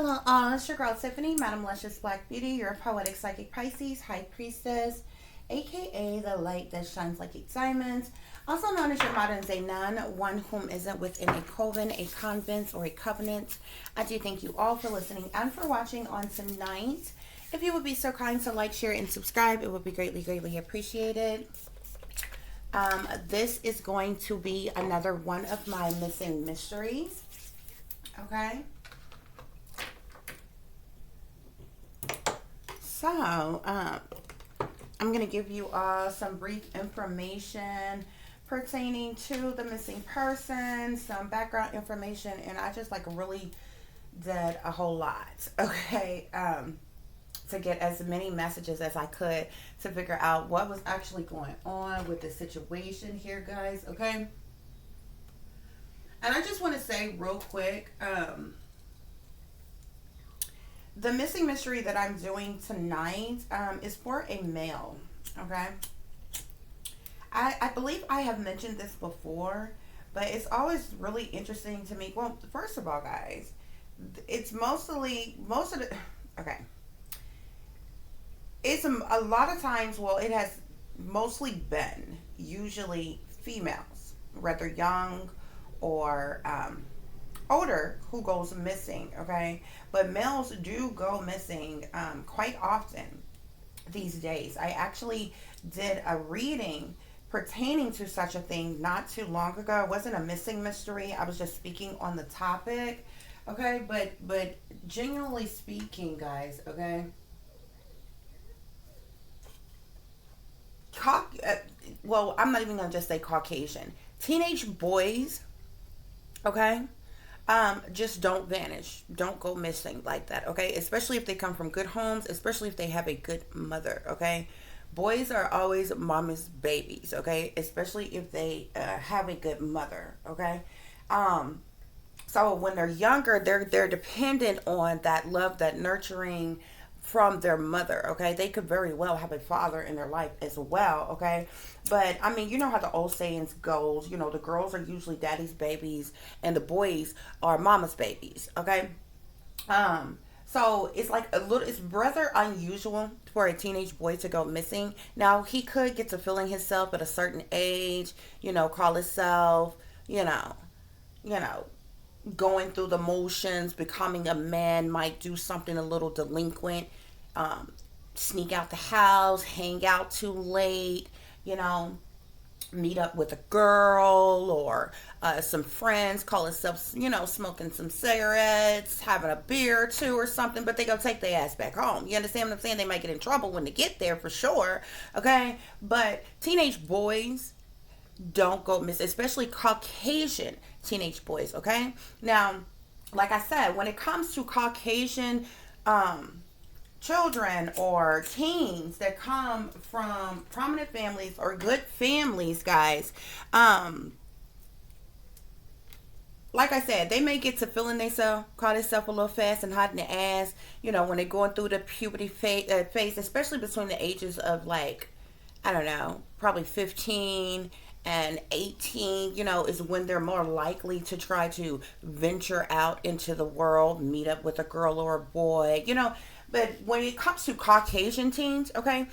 Hello, all. It's your girl Tiffany, Madam Luscious Black Beauty, your poetic psychic Pisces, High Priestess, aka the light that shines like eight diamonds, also known as your modern day nun, one whom isn't within a coven, a convent, or a covenant. I do thank you all for listening and for watching on tonight. If you would be so kind to like, share, and subscribe, it would be greatly, greatly appreciated. This is going to be another one of my missing mysteries. Okay. So, I'm going to give you all some brief information pertaining to the missing person, some background information, and I just really did a whole lot, okay, to get as many messages as I could to figure out what was actually going on with the situation here, guys, okay? And I just want to say real quick, the missing mystery that I'm doing tonight is for a male, okay? I believe I have mentioned this before, but it's always really interesting to me. Well, first of all, guys, it's most of the, okay. It's a lot of times, well, it has mostly been usually females, whether young or older, who goes missing, okay? But males do go missing quite often these days. I actually did a reading pertaining to such a thing not too long ago. It wasn't a missing mystery. I was just speaking on the topic, okay? But genuinely speaking, guys, okay? Well, I'm not even going to just say Caucasian. Teenage boys, okay? Just don't vanish. Don't go missing like that, okay? Especially if they come from good homes, especially if they have a good mother, okay? Boys are always mama's babies, okay? Especially if they have a good mother, okay? So when they're younger, they're dependent on that love, that nurturing from their mother, okay? They could very well have a father in their life as well, okay? But I mean, you know how the old sayings goes, the girls are usually daddy's babies and the boys are mama's babies, okay? So it's it's rather unusual for a teenage boy to go missing. Now, he could get to feeling himself at a certain age, call himself, you know, going through the motions, becoming a man, might do something a little delinquent, sneak out the house, hang out too late, meet up with a girl or some friends, call himself, smoking some cigarettes, having a beer or two or something, but they gonna take their ass back home. You understand what I'm saying? They might get in trouble when they get there for sure, okay? But teenage boys don't go miss, especially Caucasian teenage boys, okay? Now, like I said, when it comes to Caucasian children or teens that come from prominent families or good families, guys, like I said, they may get to feeling themselves, call themselves a little fast and hot in the ass, when they're going through the puberty phase, especially between the ages of I don't know, probably 15 and 18, is when they're more likely to try to venture out into the world, meet up with a girl or a boy, But when it comes to Caucasian teens, okay,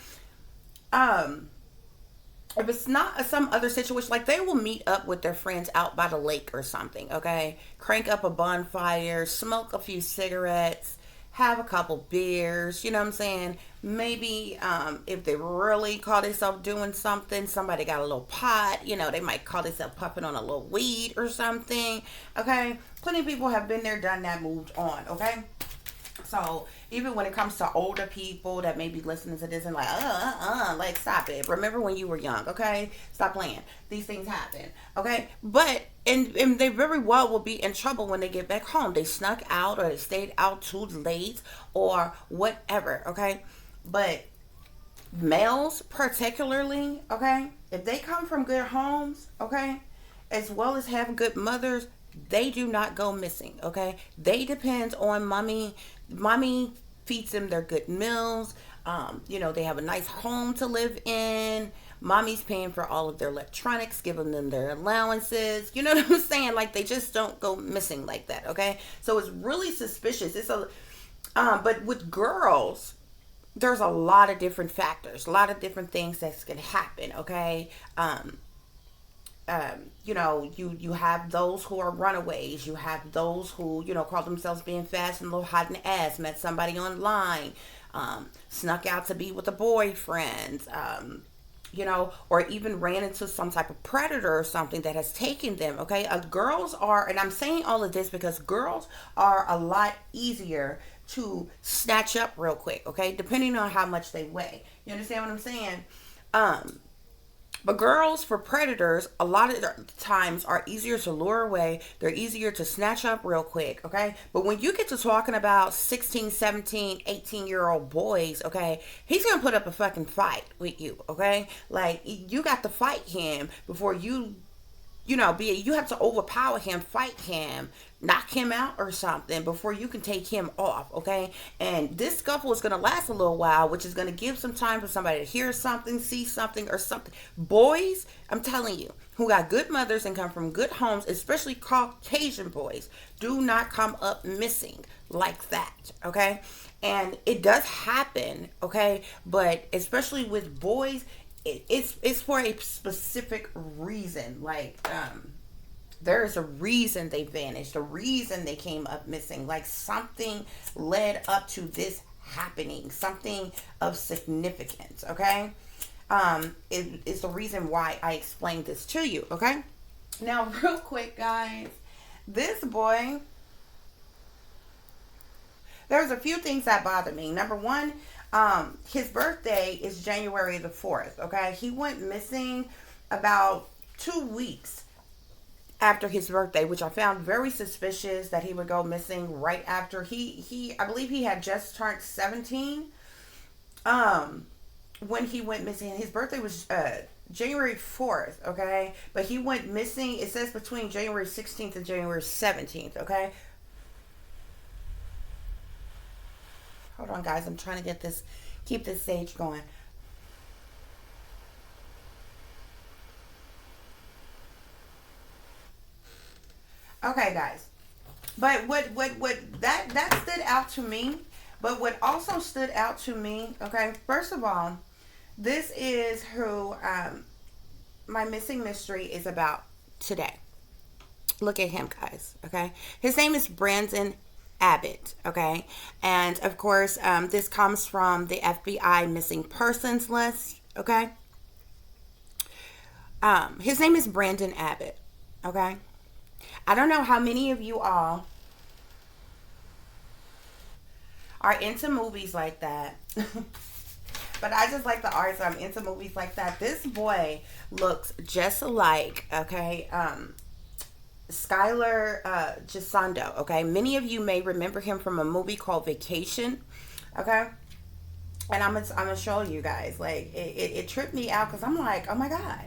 if it's not some other situation, they will meet up with their friends out by the lake or something, okay? Crank up a bonfire, smoke a few cigarettes, have a couple beers, you know what I'm saying? Maybe if they really call themselves doing something, somebody got a little pot, they might call themselves puffing on a little weed or something, okay? Plenty of people have been there, done that, moved on, okay? So even when it comes to older people that may be listening to this and stop it. Remember when you were young, okay? Stop playing. These things happen, okay? But and they very well will be in trouble when they get back home. They snuck out or they stayed out too late or whatever, okay? But males particularly, okay? If they come from good homes, okay, as well as have good mothers, they do not go missing, okay? They depend on mommy. Mommy feeds them their good meals. They have a nice home to live in. Mommy's paying for all of their electronics, giving them their allowances. You know what I'm saying? Like, they just don't go missing like that, okay? So it's really suspicious. But with girls, there's a lot of different factors, a lot of different things that can happen, okay? You have those who are runaways. You have those who, call themselves being fast and a little hot in the ass, met somebody online, snuck out to be with a boyfriend, or even ran into some type of predator or something that has taken them. Okay, girls are, and I'm saying all of this because girls are a lot easier to snatch up real quick. Okay, depending on how much they weigh. You understand what I'm saying? But girls, for predators, a lot of times are easier to lure away. They're easier to snatch up real quick, okay? But when you get to talking about 16, 17, 18-year-old boys, okay, he's going to put up a fucking fight with you, okay? Like, you got to fight him before you have to overpower him, fight him, knock him out or something before you can take him off, okay? And this scuffle is going to last a little while, which is going to give some time for somebody to hear something, see something, or something. Boys, I'm telling you, who got good mothers and come from good homes, especially Caucasian boys, do not come up missing like that, okay? And it does happen, okay? But especially with boys, it's for a specific reason. Like, there is a reason they vanished, a reason they came up missing. Like, something led up to this happening, something of significance, okay? It's the reason why I explained this to you, okay? Now, real quick, guys, this boy, there's a few things that bother me. Number one, his birthday is January the 4th, okay? He went missing about 2 weeks after his birthday, which I found very suspicious that he would go missing right after I believe he had just turned 17 when he went missing. His birthday was January 4th, okay? But he went missing, it says, between January 16th and January 17th, okay? Hold on, guys. I'm trying to keep this sage going. Okay, guys. But what that stood out to me. But what also stood out to me, okay, first of all, this is who my missing mystery is about today. Look at him, guys, okay? His name is Brandon Abbott, okay? And of course, this comes from the FBI missing persons list, okay? His name is Brandon Abbott, okay? I don't know how many of you all are into movies like that. But I just like the art, so I'm into movies like that. This boy looks just like, okay, Skylar Gisondo, okay? Many of you may remember him from a movie called Vacation, okay? And I'm gonna show you guys. Like, it tripped me out because I'm like, oh my God,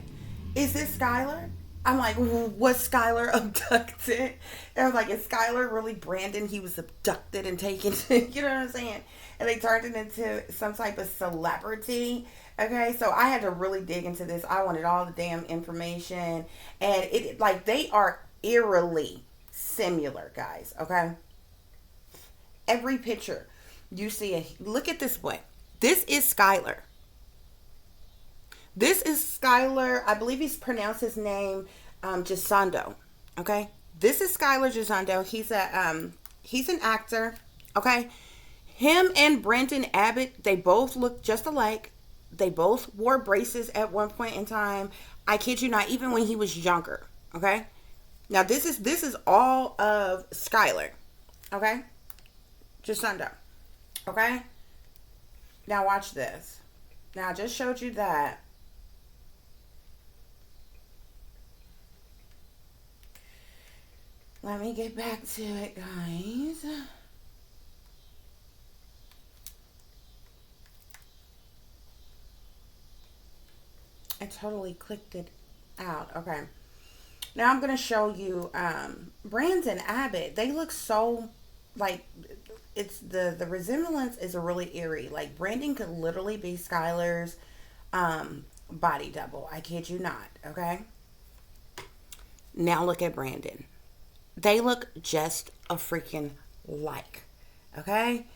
is this Skylar? I'm like, was Skylar abducted? And I was like, is Skylar really Brandon? He was abducted and taken to, you know what I'm saying? And they turned it into some type of celebrity. Okay, so I had to really dig into this. I wanted all the damn information. And they are eerily similar, guys. Okay? Every picture you see it. Look at this boy. This is Skylar. This is Skylar. I believe he's pronounced his name Gisondo. Okay, this is Skylar Gisondo. He's an actor. Okay, him and Brandon Abbott, they both look just alike. They both wore braces at one point in time. I kid you not, even when he was younger. Okay, now this is all of Skylar. Okay, Gisondo. Okay, now watch this. Now I just showed you that. Let me get back to it, guys. I totally clicked it out. Okay. Now I'm going to show you Brandon Abbott. They look so like it's the resemblance is really eerie. Like Brandon could literally be Skylar's body double. I kid you not, okay? Now look at Brandon. They look just a freaking like, okay?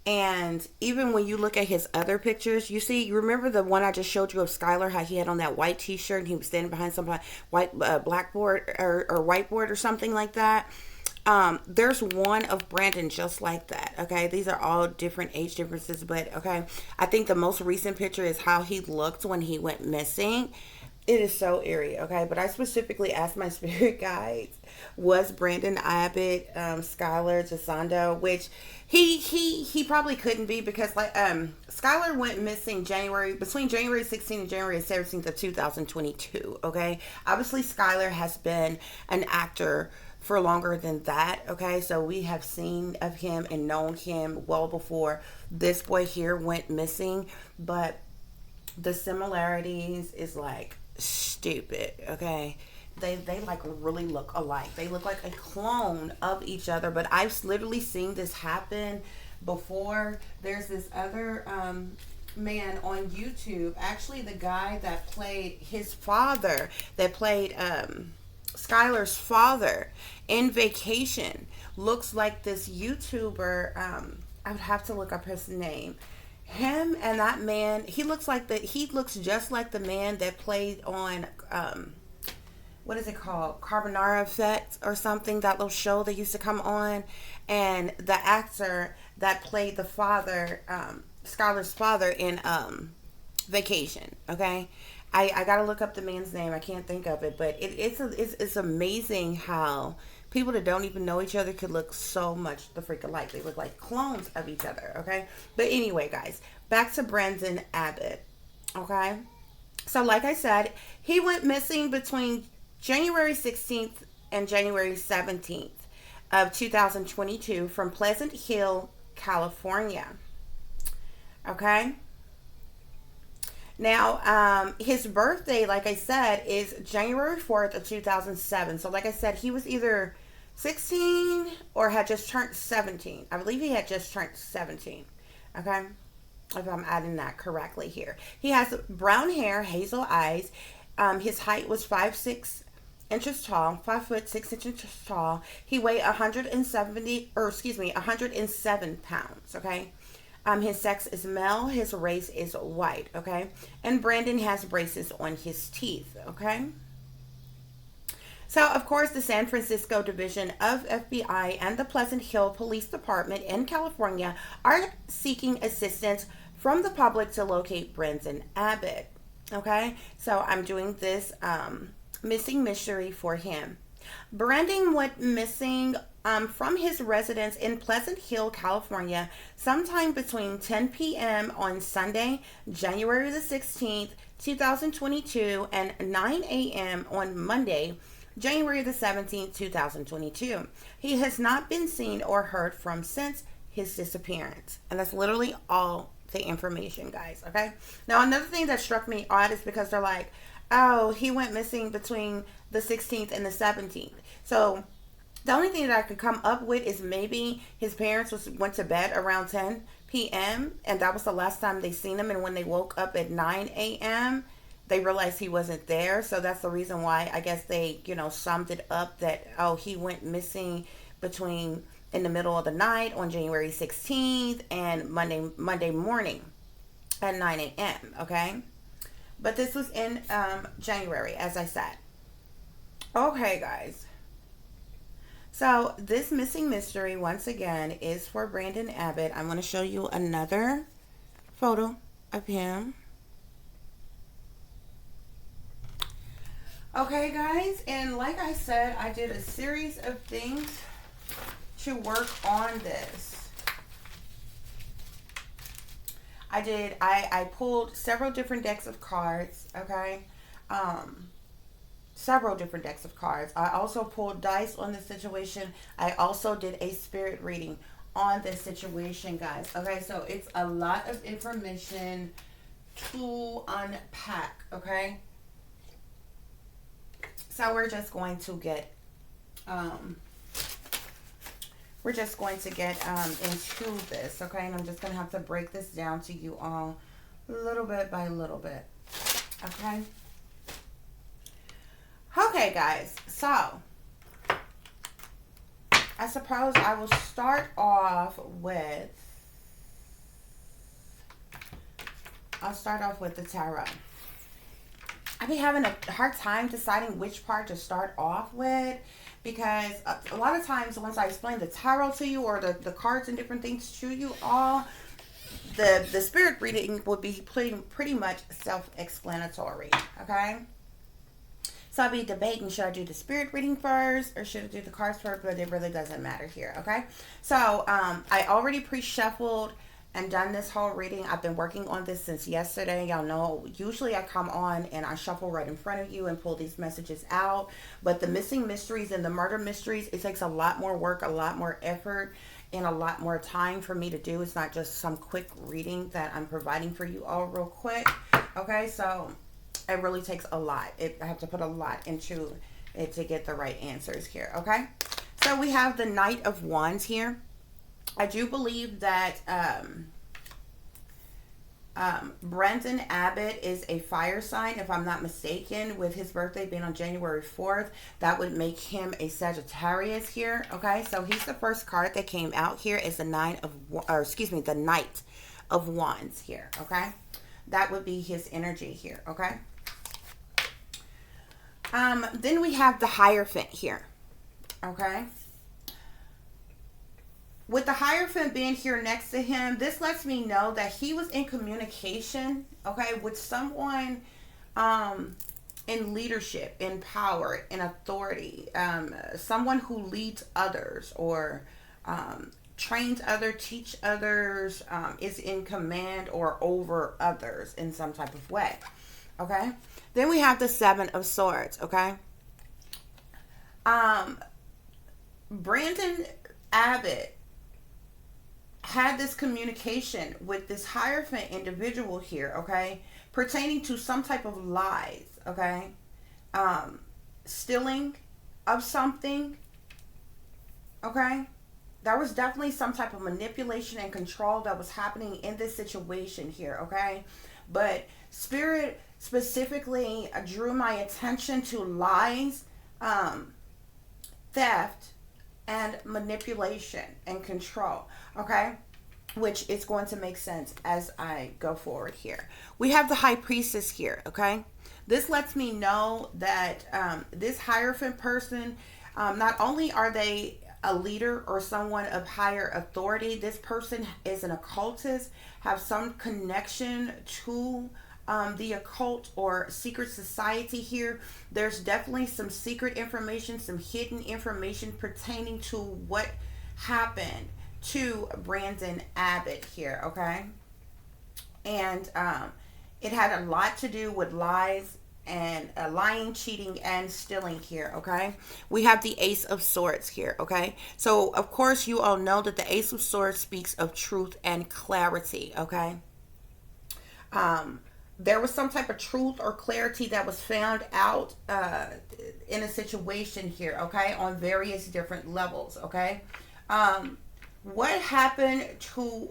And even when you look at his other pictures, you remember the one I just showed you of Skylar, how he had on that white t-shirt and he was standing behind some white blackboard or whiteboard or something like that. There's one of Brandon just like that. Okay, these are all different age differences, but okay, I think the most recent picture is how he looked when he went missing. It is so eerie, okay? But I specifically asked my spirit guides, was Brandon Abbott, Skylar Gisondo, which he probably couldn't be, because like Skylar went missing between January 16th and January 17th of 2022, okay? Obviously Skylar has been an actor for longer than that, okay? So we have seen of him and known him well before this boy here went missing, but the similarities is like stupid, okay? They like really look alike. They look like a clone of each other, but I've literally seen this happen before. There's this other man on YouTube, actually the guy that played his father, that played Skylar's father in Vacation, looks like this YouTuber. I would have to look up his name. Him and that man, he looks just like the man that played on what is it called, Carbonara Effect or something, that little show that used to come on. And the actor that played the father, Skylar's father in Vacation, okay? I gotta look up the man's name. I can't think of it, but it's amazing how people that don't even know each other could look so much the freak alike. They look like clones of each other, okay? But anyway, guys, back to Brandon Abbott, okay? So like I said, he went missing between January 16th and January 17th of 2022 from Pleasant Hill, California, okay? Now, his birthday, like I said, is January 4th of 2007. So like I said, he was either 16 or had just turned 17. I believe he had just turned 17. Okay? If I'm adding that correctly here. He has brown hair, hazel eyes. His height was 5'6" tall, 5'6" tall. He weighed 107 pounds, okay? His sex is male. His race is white, okay? And Brandon has braces on his teeth, okay? So, of course, the San Francisco Division of FBI and the Pleasant Hill Police Department in California are seeking assistance from the public to locate Brandon Abbott, okay? So, I'm doing this missing mystery for him. Brandon went missing from his residence in Pleasant Hill, California, sometime between 10 p.m. on Sunday, January the 16th, 2022, and 9 a.m. on Monday, January the 17th, 2022. He has not been seen or heard from since his disappearance. And that's literally all the information, guys, okay? Now, another thing that struck me odd is because they're like, oh, he went missing between the 16th and the 17th. So the only thing that I could come up with is maybe his parents went to bed around 10 p.m. and that was the last time they seen him. And when they woke up at 9 a.m., they realized he wasn't there. So that's the reason why I guess they, summed it up that, oh, he went missing between in the middle of the night on January 16th and Monday morning at 9 a.m., okay? But this was in January, as I said. Okay, guys. So this missing mystery, once again, is for Brandon Abbott. I'm going to show you another photo of him. Okay, guys. And like I said, I did a series of things to work on this. I pulled several different decks of cards, okay? Several different decks of cards. I also pulled dice on this situation. I also did a spirit reading on this situation, guys. Okay, so it's a lot of information to unpack, okay? So we're just going to get into this, okay? And I'm just going to have to break this down to you all little bit by little bit. Okay. Okay, guys. So, I suppose I will start off with... I'll start off with the tarot. I be having a hard time deciding which part to start off with, because a lot of times once I explain the tarot to you, or the cards and different things to you all, the spirit reading will be pretty much self-explanatory. Okay, so I'll be debating, should I do the spirit reading first or should I do the cards first, but it really doesn't matter here. Okay, so I already pre-shuffled and done this whole reading. I've been working on this since yesterday. Y'all know, usually I come on and I shuffle right in front of you and pull these messages out. But the missing mysteries and the murder mysteries, it takes a lot more work, a lot more effort, and a lot more time for me to do. It's not just some quick reading that I'm providing for you all real quick. Okay, so it really takes a lot. I have to put a lot into it to get the right answers here. Okay, so we have the Knight of Wands here. I do believe that Brendan Abbott is a fire sign, if I'm not mistaken, with his birthday being on January 4th. That would make him a Sagittarius here. Okay, so he's the first card that came out here is the Knight of Wands here. Okay, that would be his energy here. Okay, then we have the Hierophant here. Okay, with the Hierophant being here next to him, this lets me know that he was in communication, okay, with someone in leadership, in power, in authority, someone who leads others, or trains others, teach others, is in command or over others in some type of way. Okay, then we have the Seven of Swords. Okay, Brandon Abbott had this communication with this Hierophant individual here, okay, pertaining to some type of lies, okay, stealing of something, okay. There was definitely some type of manipulation and control that was happening in this situation here, okay. But Spirit specifically drew my attention to lies, theft, and manipulation and control. Okay, which is going to make sense as I go forward here. We have the High Priestess here. Okay, this lets me know that this Hierophant person, not only are they a leader or someone of higher authority, this person is an occultist, have some connection to the occult or secret society here. There's definitely some secret information, some hidden information pertaining to what happened to Brandon Abbott here, okay? And it had a lot to do with lies and lying, cheating, and stealing here, okay? We have the Ace of Swords here, okay? So, of course, you all know that the Ace of Swords speaks of truth and clarity, okay? There was some type of truth or clarity that was found out in a situation here, okay, on various different levels, okay. What happened to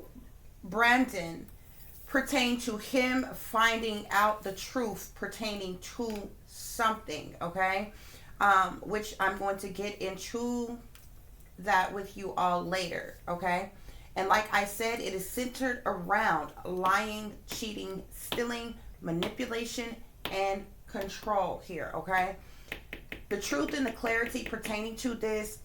Brandon pertained to him finding out the truth pertaining to something, okay, which I'm going to get into that with you all later, okay. And like I said, it is centered around lying, cheating, stealing, manipulation, and control here, okay? The truth and the clarity pertaining to this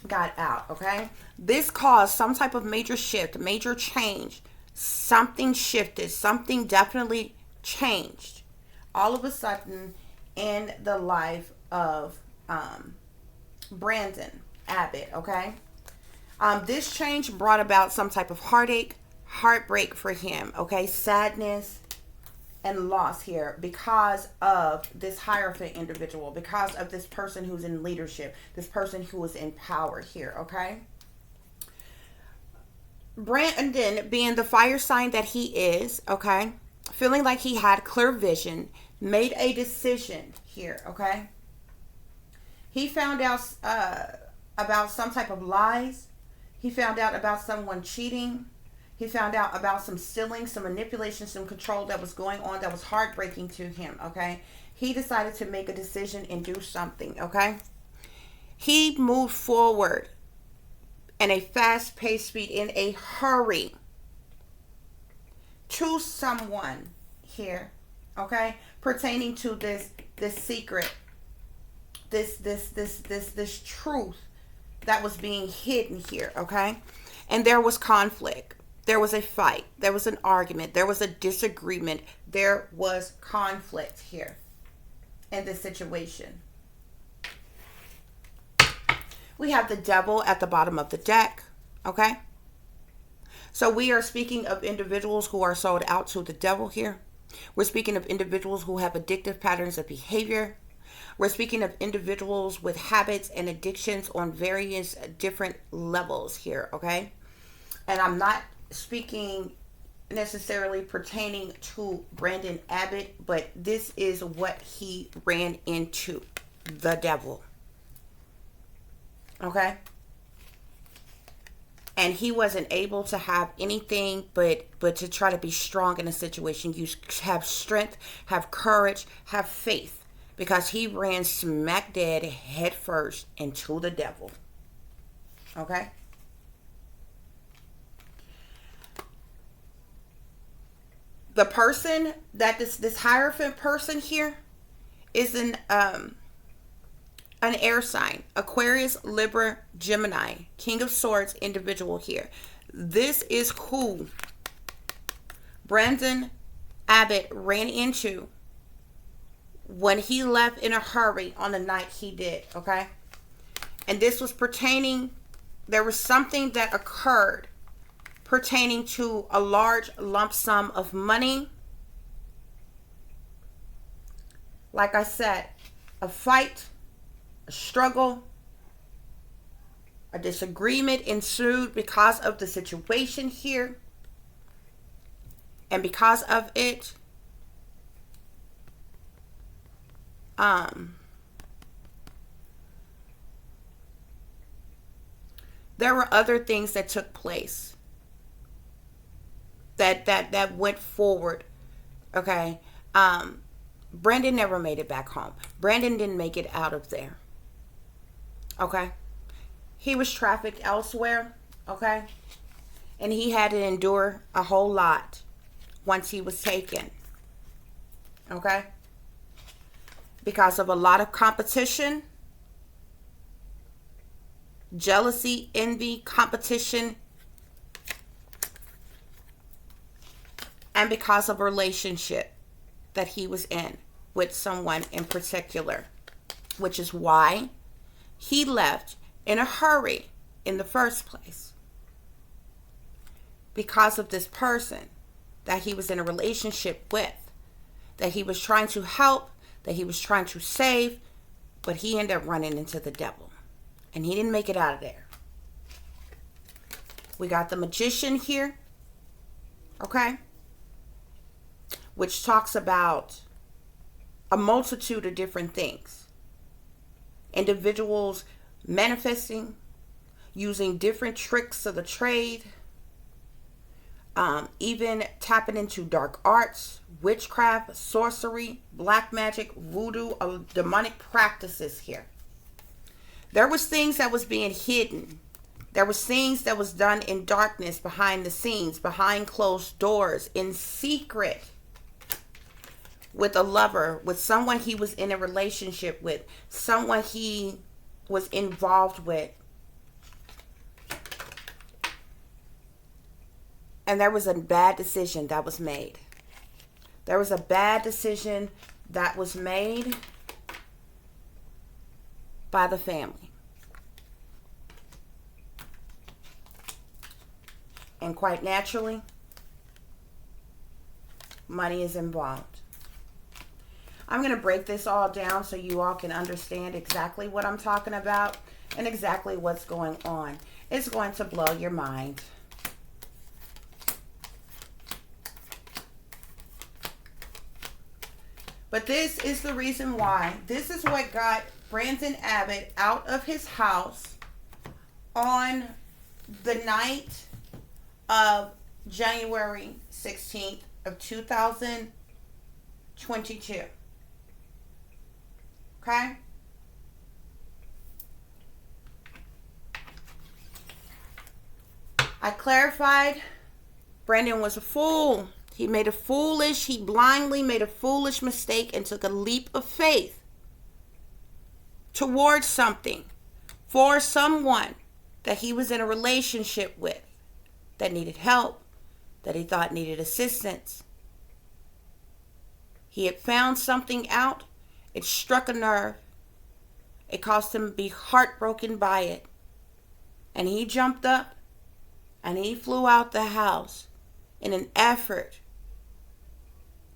got out, okay? This caused some type of major shift, major change. Something shifted. Something definitely changed all of a sudden in the life of Brandon Abbott, okay? This change brought about some type of heartache, heartbreak for him, okay? Sadness and loss here because of this Hierophant individual, because of this person who's in leadership, this person who is in power here, okay? Brandon, being the fire sign that he is, okay, feeling like he had clear vision, made a decision here, okay? He found out about some type of lies. He found out about someone cheating. He found out about some stealing, some manipulation, some control that was going on that was heartbreaking to him, okay? He decided to make a decision and do something, okay? He moved forward in a fast-paced speed, in a hurry, to someone here, okay? Pertaining to this secret, this truth that was being hidden here, okay? And there was conflict. There was a fight. There was an argument. There was a disagreement. There was conflict here in this situation. We have the devil at the bottom of the deck, okay? So we are speaking of individuals who are sold out to the devil here. We're speaking of individuals who have addictive patterns of behavior. We're speaking of individuals with habits and addictions on various different levels here, okay? And I'm not speaking necessarily pertaining to Brandon Abbott, but this is what he ran into, the devil, okay? And he wasn't able to have anything but to try to be strong in a situation. You have strength, have courage, have faith, because he ran smack dead head first into the devil, okay? The person that this Hierophant person here is an air sign, Aquarius, Libra, Gemini, King of Swords individual here. This is who Brandon Abbott ran into when he left in a hurry on the night he did, okay? And this was pertaining, there was something that occurred pertaining to a large lump sum of money. Like I said, a fight, a struggle, a disagreement ensued because of the situation here. And because of it, there were other things that took place that went forward, okay? Brandon never made it back home. Brandon didn't make it out of there, okay? He was trafficked elsewhere, okay? And he had to endure a whole lot once he was taken, okay? Because of a lot of competition, jealousy, envy, competition, and because of a relationship that he was in with someone in particular, which is why he left in a hurry in the first place. Because of this person that he was in a relationship with, that he was trying to help, that he was trying to save, but he ended up running into the devil. And he didn't make it out of there. We got the Magician here, okay? Which talks about a multitude of different things. Individuals manifesting, using different tricks of the trade, even tapping into dark arts, witchcraft, sorcery, black magic, voodoo, demonic practices here. There was things that was being hidden. There was things that was done in darkness, behind the scenes, behind closed doors, in secret, with a lover, with someone he was in a relationship with, someone he was involved with. And there was a bad decision that was made. There was a bad decision that was made by the family. And quite naturally, money is involved. I'm going to break this all down so you all can understand exactly what I'm talking about and exactly what's going on. It's going to blow your mind. But this is the reason why. This is what got Brandon Abbott out of his house on the night of January 16th of 2022. Okay? I clarified Brandon was a fool. He blindly made a foolish mistake and took a leap of faith towards something for someone that he was in a relationship with that needed help, that he thought needed assistance. He had found something out. It struck a nerve. It caused him to be heartbroken by it. And he jumped up and he flew out the house in an effort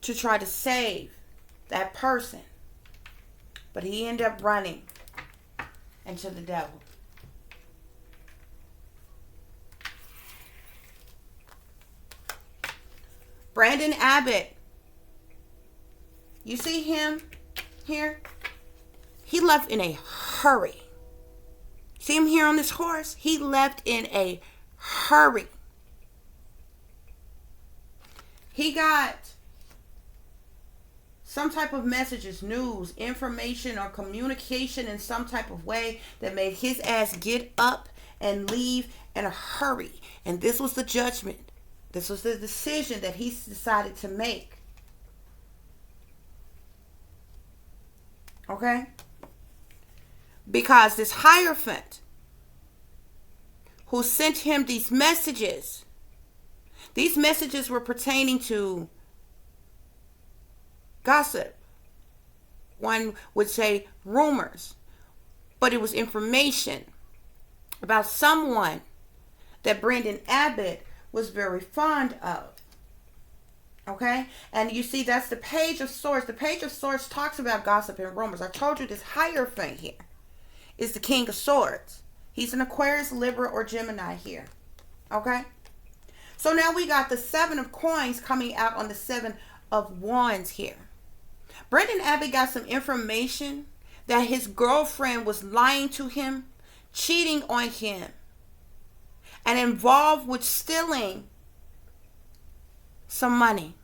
to try to save that person. But he ended up running into the devil. Brandon Abbott. You see him here? He left in a hurry. See him here on this horse? He left in a hurry. He got some type of messages, news, information, or communication in some type of way that made his ass get up and leave in a hurry. And this was the judgment. This was the decision that he decided to make. Okay? Because this Hierophant who sent him these messages were pertaining to gossip. One would say rumors, but it was information about someone that Brandon Abbott was very fond of. Okay? And you see, that's the Page of Swords. The Page of Swords talks about gossip and rumors. I told you this Hierophant here is the King of Swords. He's an Aquarius, Libra, or Gemini here. Okay? So now we got the Seven of Coins coming out on the Seven of Wands here. Brandon Abbott got some information that his girlfriend was lying to him, cheating on him, and involved with stealing some money,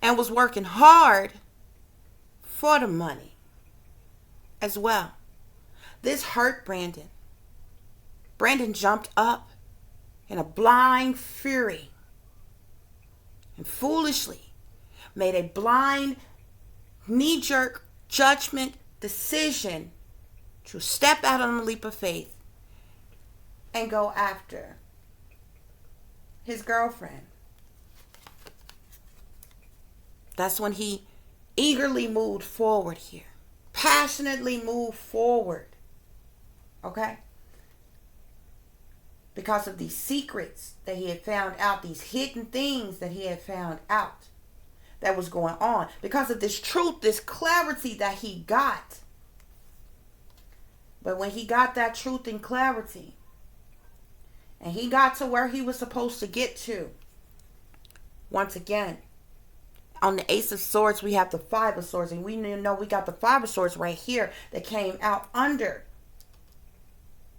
and was working hard for the money as well. This hurt Brandon. Brandon jumped up in a blind fury and foolishly made a blind, knee-jerk judgment decision to step out on a leap of faith and go after his girlfriend. That's when he eagerly moved forward here. Passionately moved forward. Okay? Because of these secrets that he had found out, these hidden things that he had found out that was going on. Because of this truth, this clarity that he got. But when he got that truth and clarity, and he got to where he was supposed to get to, once again, on the Ace of Swords, we have the Five of Swords. And we know we got the Five of Swords right here that came out under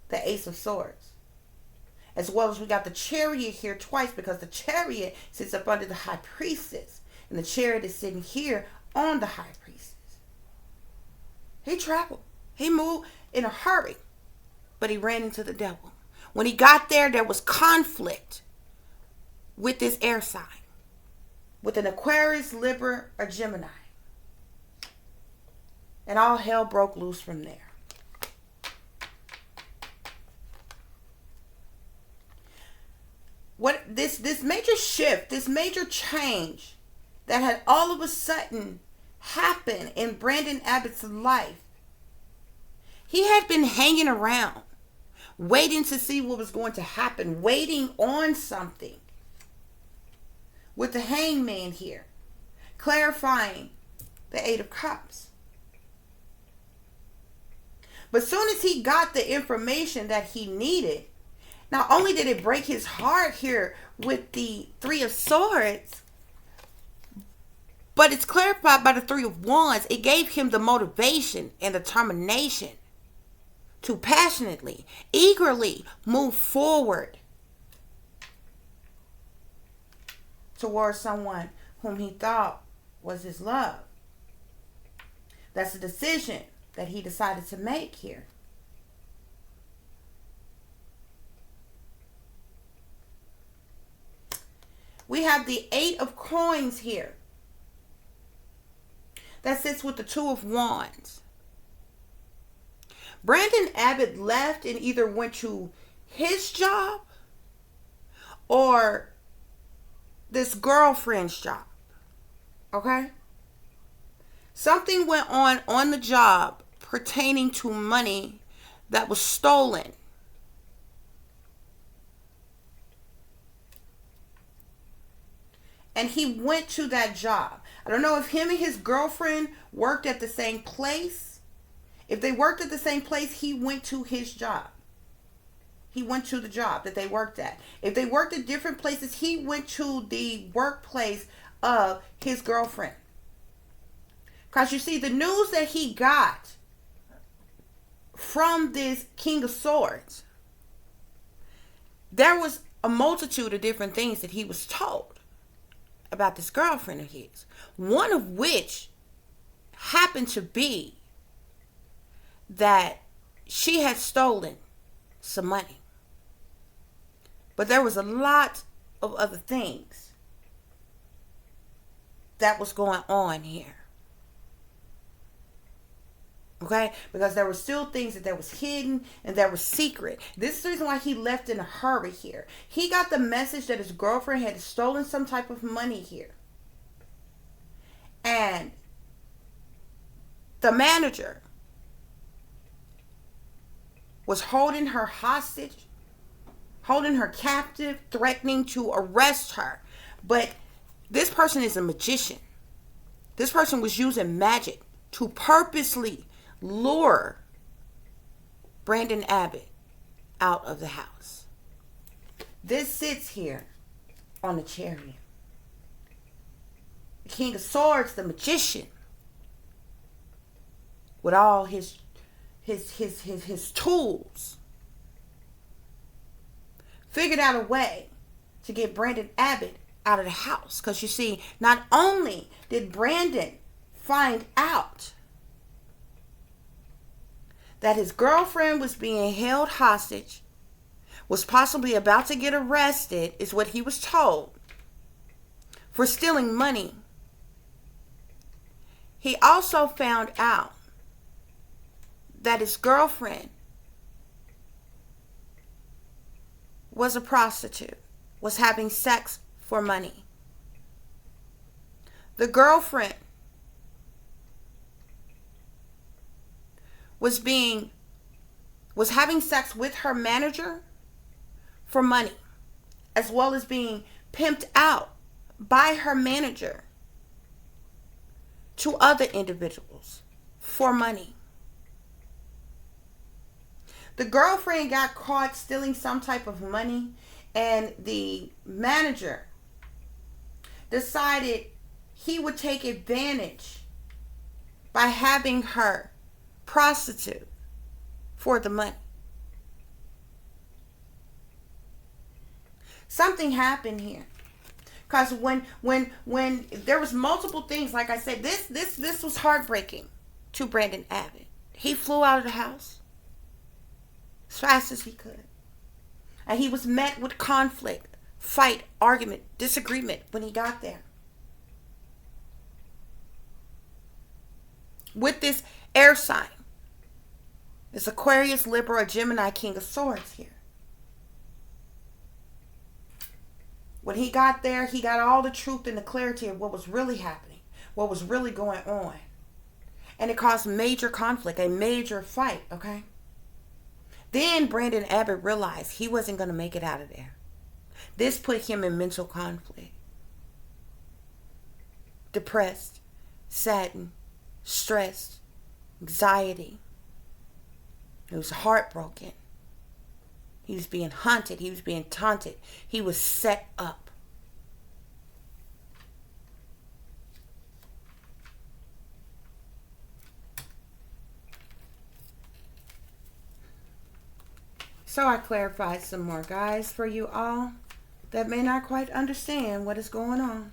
the Ace of Swords. As well as we got the Chariot here twice, because the Chariot sits up under the High Priestess. And the Chariot is sitting here on the High Priestess. He traveled. He moved in a hurry. But he ran into the devil. When he got there, there was conflict with this air sign. With an Aquarius, Libra, or Gemini. And all hell broke loose from there. What this major shift, this major change that had all of a sudden happened in Brandon Abbott's life. He had been hanging around, waiting to see what was going to happen, waiting on something. With the Hangman here, clarifying the Eight of Cups. But soon as he got the information that he needed, not only did it break his heart here with the Three of Swords, but it's clarified by the Three of Wands. It gave him the motivation and determination to passionately, eagerly move forward towards someone whom he thought was his love. That's a decision that he decided to make here. We have the 8 of coins here. That sits with the 2 of wands. Brandon Abbott left and either went to his job or this girlfriend's job. Okay? Something went on the job pertaining to money that was stolen. And he went to that job. I don't know if him and his girlfriend worked at the same place. If they worked at the same place, he went to his job. He went to the job that they worked at. If they worked at different places, he went to the workplace of his girlfriend. Because you see, the news that he got from this King of Swords, there was a multitude of different things that he was told about this girlfriend of his. One of which happened to be that she had stolen some money. But there was a lot of other things that was going on here. Okay? Because there were still things that was hidden and that was secret. This is the reason why he left in a hurry here. He got the message that his girlfriend had stolen some type of money here. And the manager was holding her hostage, holding her captive, threatening to arrest her. But this person is a magician. This person was using magic to purposely lure Brandon Abbott out of the house. This sits here on the chariot. The King of Swords, the magician, with all his tools, figured out a way to get Brandon Abbott out of the house. Because you see, not only did Brandon find out that his girlfriend was being held hostage, was possibly about to get arrested, is what he was told, for stealing money. He also found out that his girlfriend was a prostitute, was having sex for money. The girlfriend was having sex with her manager for money, as well as being pimped out by her manager to other individuals for money. The girlfriend got caught stealing some type of money, and the manager decided he would take advantage by having her prostitute for the money. Something happened here. Because when there was multiple things, like I said, this was heartbreaking to Brandon Abbott. He flew out of the house as fast as he could. And he was met with conflict, fight, argument, disagreement when he got there. With this air sign, this Aquarius, Libra, or Gemini King of Swords here. When he got there, he got all the truth and the clarity of what was really happening, what was really going on. And it caused major conflict, a major fight, okay? Then Brandon Abbott realized he wasn't going to make it out of there. This put him in mental conflict. Depressed, saddened, stressed, anxiety. He was heartbroken. He was being haunted. He was being taunted. He was set up. So I clarified some more, guys, for you all. that may not quite understand what is going on.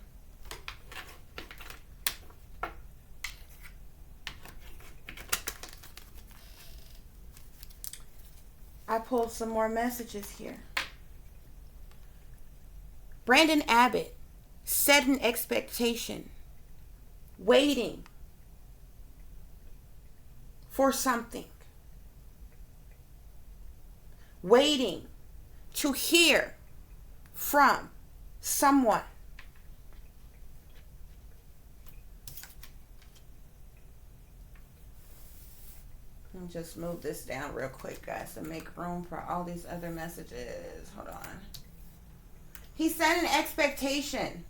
I pulled some more messages here. Brandon Abbott set an expectation, waiting for something, waiting to hear from someone. Let me just move this down real quick, guys, to make room for all these other messages. Hold on. He set an expectation.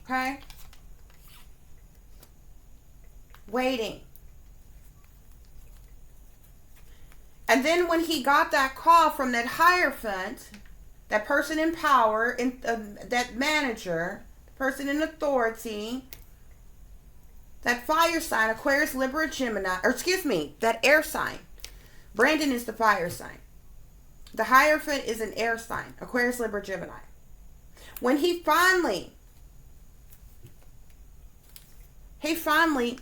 Okay? Waiting. And then when he got that call from that Hierophant, that person in power, that manager, the person in authority, that fire sign, Aquarius, Libra, Gemini, or excuse me, that air sign. Brandon is the fire sign. The Hierophant is an air sign, Aquarius, Libra, Gemini. When he finally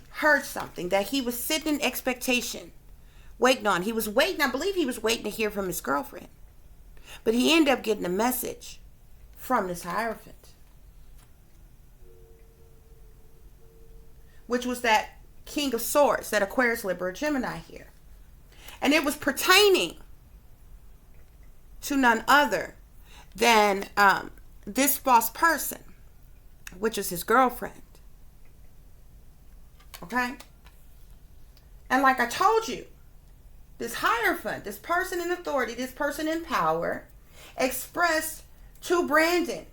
heard something that he was sitting in expectation, waiting on. He was waiting, I believe he was waiting to hear from his girlfriend. But he ended up getting a message from this Hierophant, which was that King of Swords, that Aquarius, Libra, Gemini here. And it was pertaining to none other than this false person, which is his girlfriend. Okay? And like I told you, this Hierophant, this person in authority, this person in power, expressed to Brandon,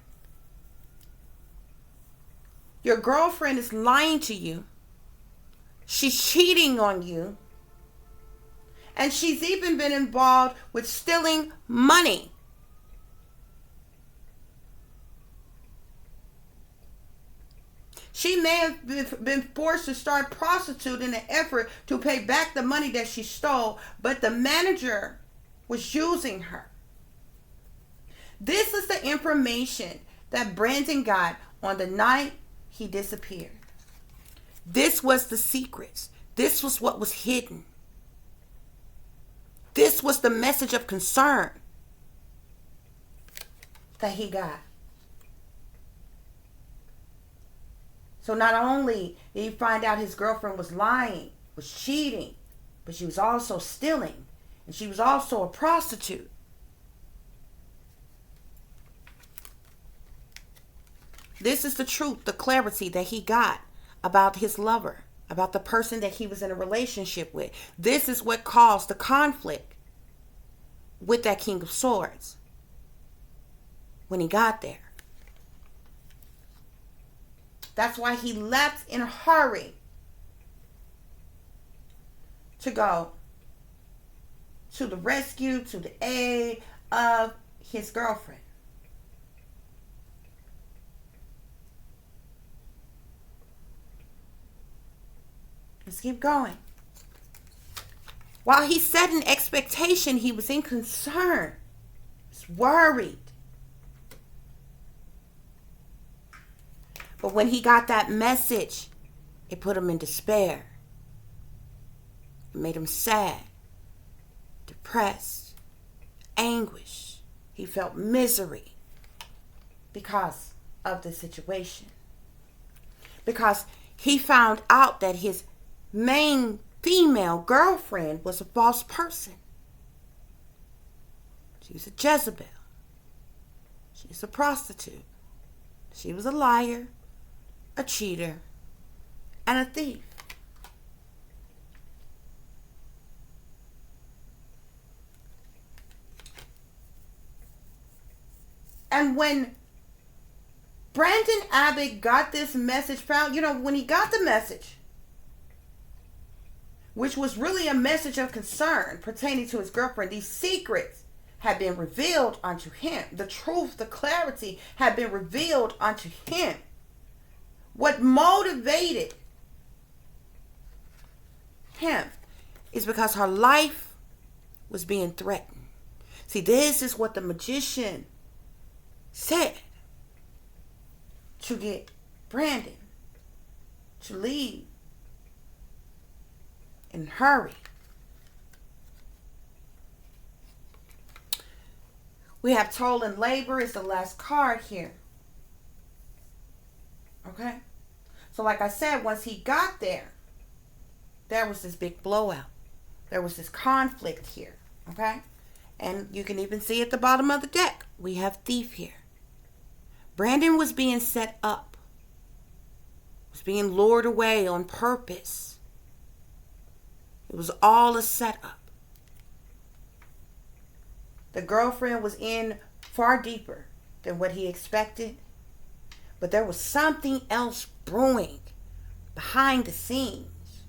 your girlfriend is lying to you. She's cheating on you. And she's even been involved with stealing money. She may have been forced to start prostituting in an effort to pay back the money that she stole, but the manager was using her. This is the information that Brandon got on the night he disappeared. This was the secrets. This was what was hidden. This was the message of concern that he got. So not only did he find out his girlfriend was lying, was cheating, but she was also stealing, and she was also a prostitute. This is the truth, the clarity that he got about his lover, about the person that he was in a relationship with. This is what caused the conflict with that King of Swords when he got there. That's why he left in a hurry to go to the rescue, to the aid of his girlfriend. Let's keep going. While he set an expectation, he was in concern. He was worried. But when he got that message, it put him in despair. It made him sad, depressed, anguish. He felt misery because of the situation. Because he found out that his main female girlfriend was a false person. She was a Jezebel. She was a prostitute. She was a liar, a cheater, and a thief. And when Brandon Abbott got this message, when he got the message, which was really a message of concern pertaining to his girlfriend, these secrets had been revealed unto him. The truth, the clarity had been revealed unto him. What motivated him is because her life was being threatened. See, this is what the magician said to get Brandon to leave and hurry. We have toll and labor is the last card here. Okay? So like I said, once he got there, there was this big blowout. There was this conflict here. Okay? And you can even see at the bottom of the deck, we have thief here. Brandon was being set up. Was being lured away on purpose. It was all a setup. The girlfriend was in far deeper than what he expected. But there was something else brewing behind the scenes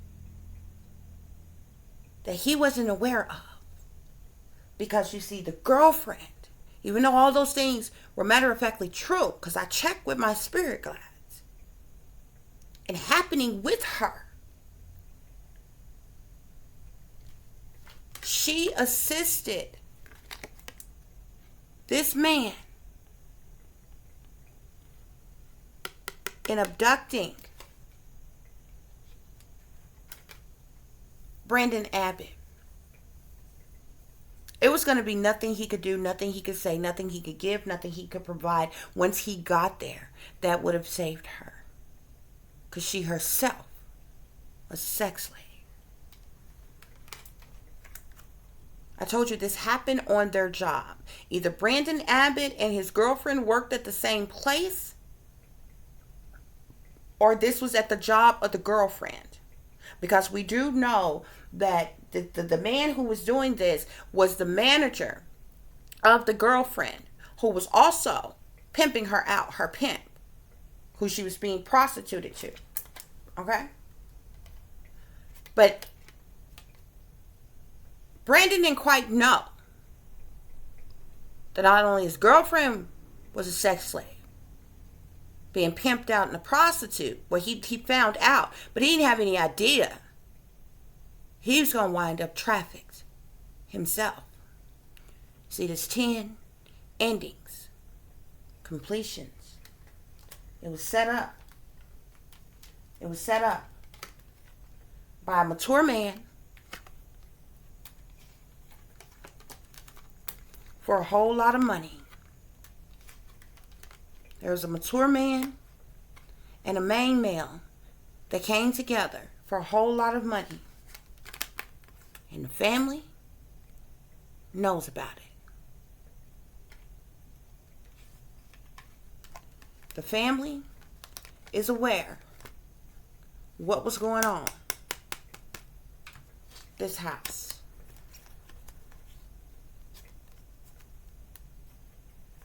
that he wasn't aware of. Because you see, the girlfriend, even though all those things were matter-of-factly true, because I checked with my spirit guides, and happening with her, she assisted this man in abducting Brandon Abbott. It was going to be nothing he could do, nothing he could say, nothing he could give, nothing he could provide once he got there that would have saved her. Because she herself was sex slave. I told you this happened on their job. Either Brandon Abbott and his girlfriend worked at the same place, or this was at the job of the girlfriend. Because we do know that the man who was doing this was the manager of the girlfriend, who was also pimping her out, her pimp, who she was being prostituted to. Okay? But Brandon didn't quite know that not only his girlfriend was a sex slave, being pimped out and a prostitute. Well, he found out, but he didn't have any idea he was going to wind up trafficked himself. See, there's 10 endings, completions. It was set up. It was set up by a mature man for a whole lot of money. There was a mature man and a main male that came together for a whole lot of money. And the family knows about it. The family is aware what was going on this house.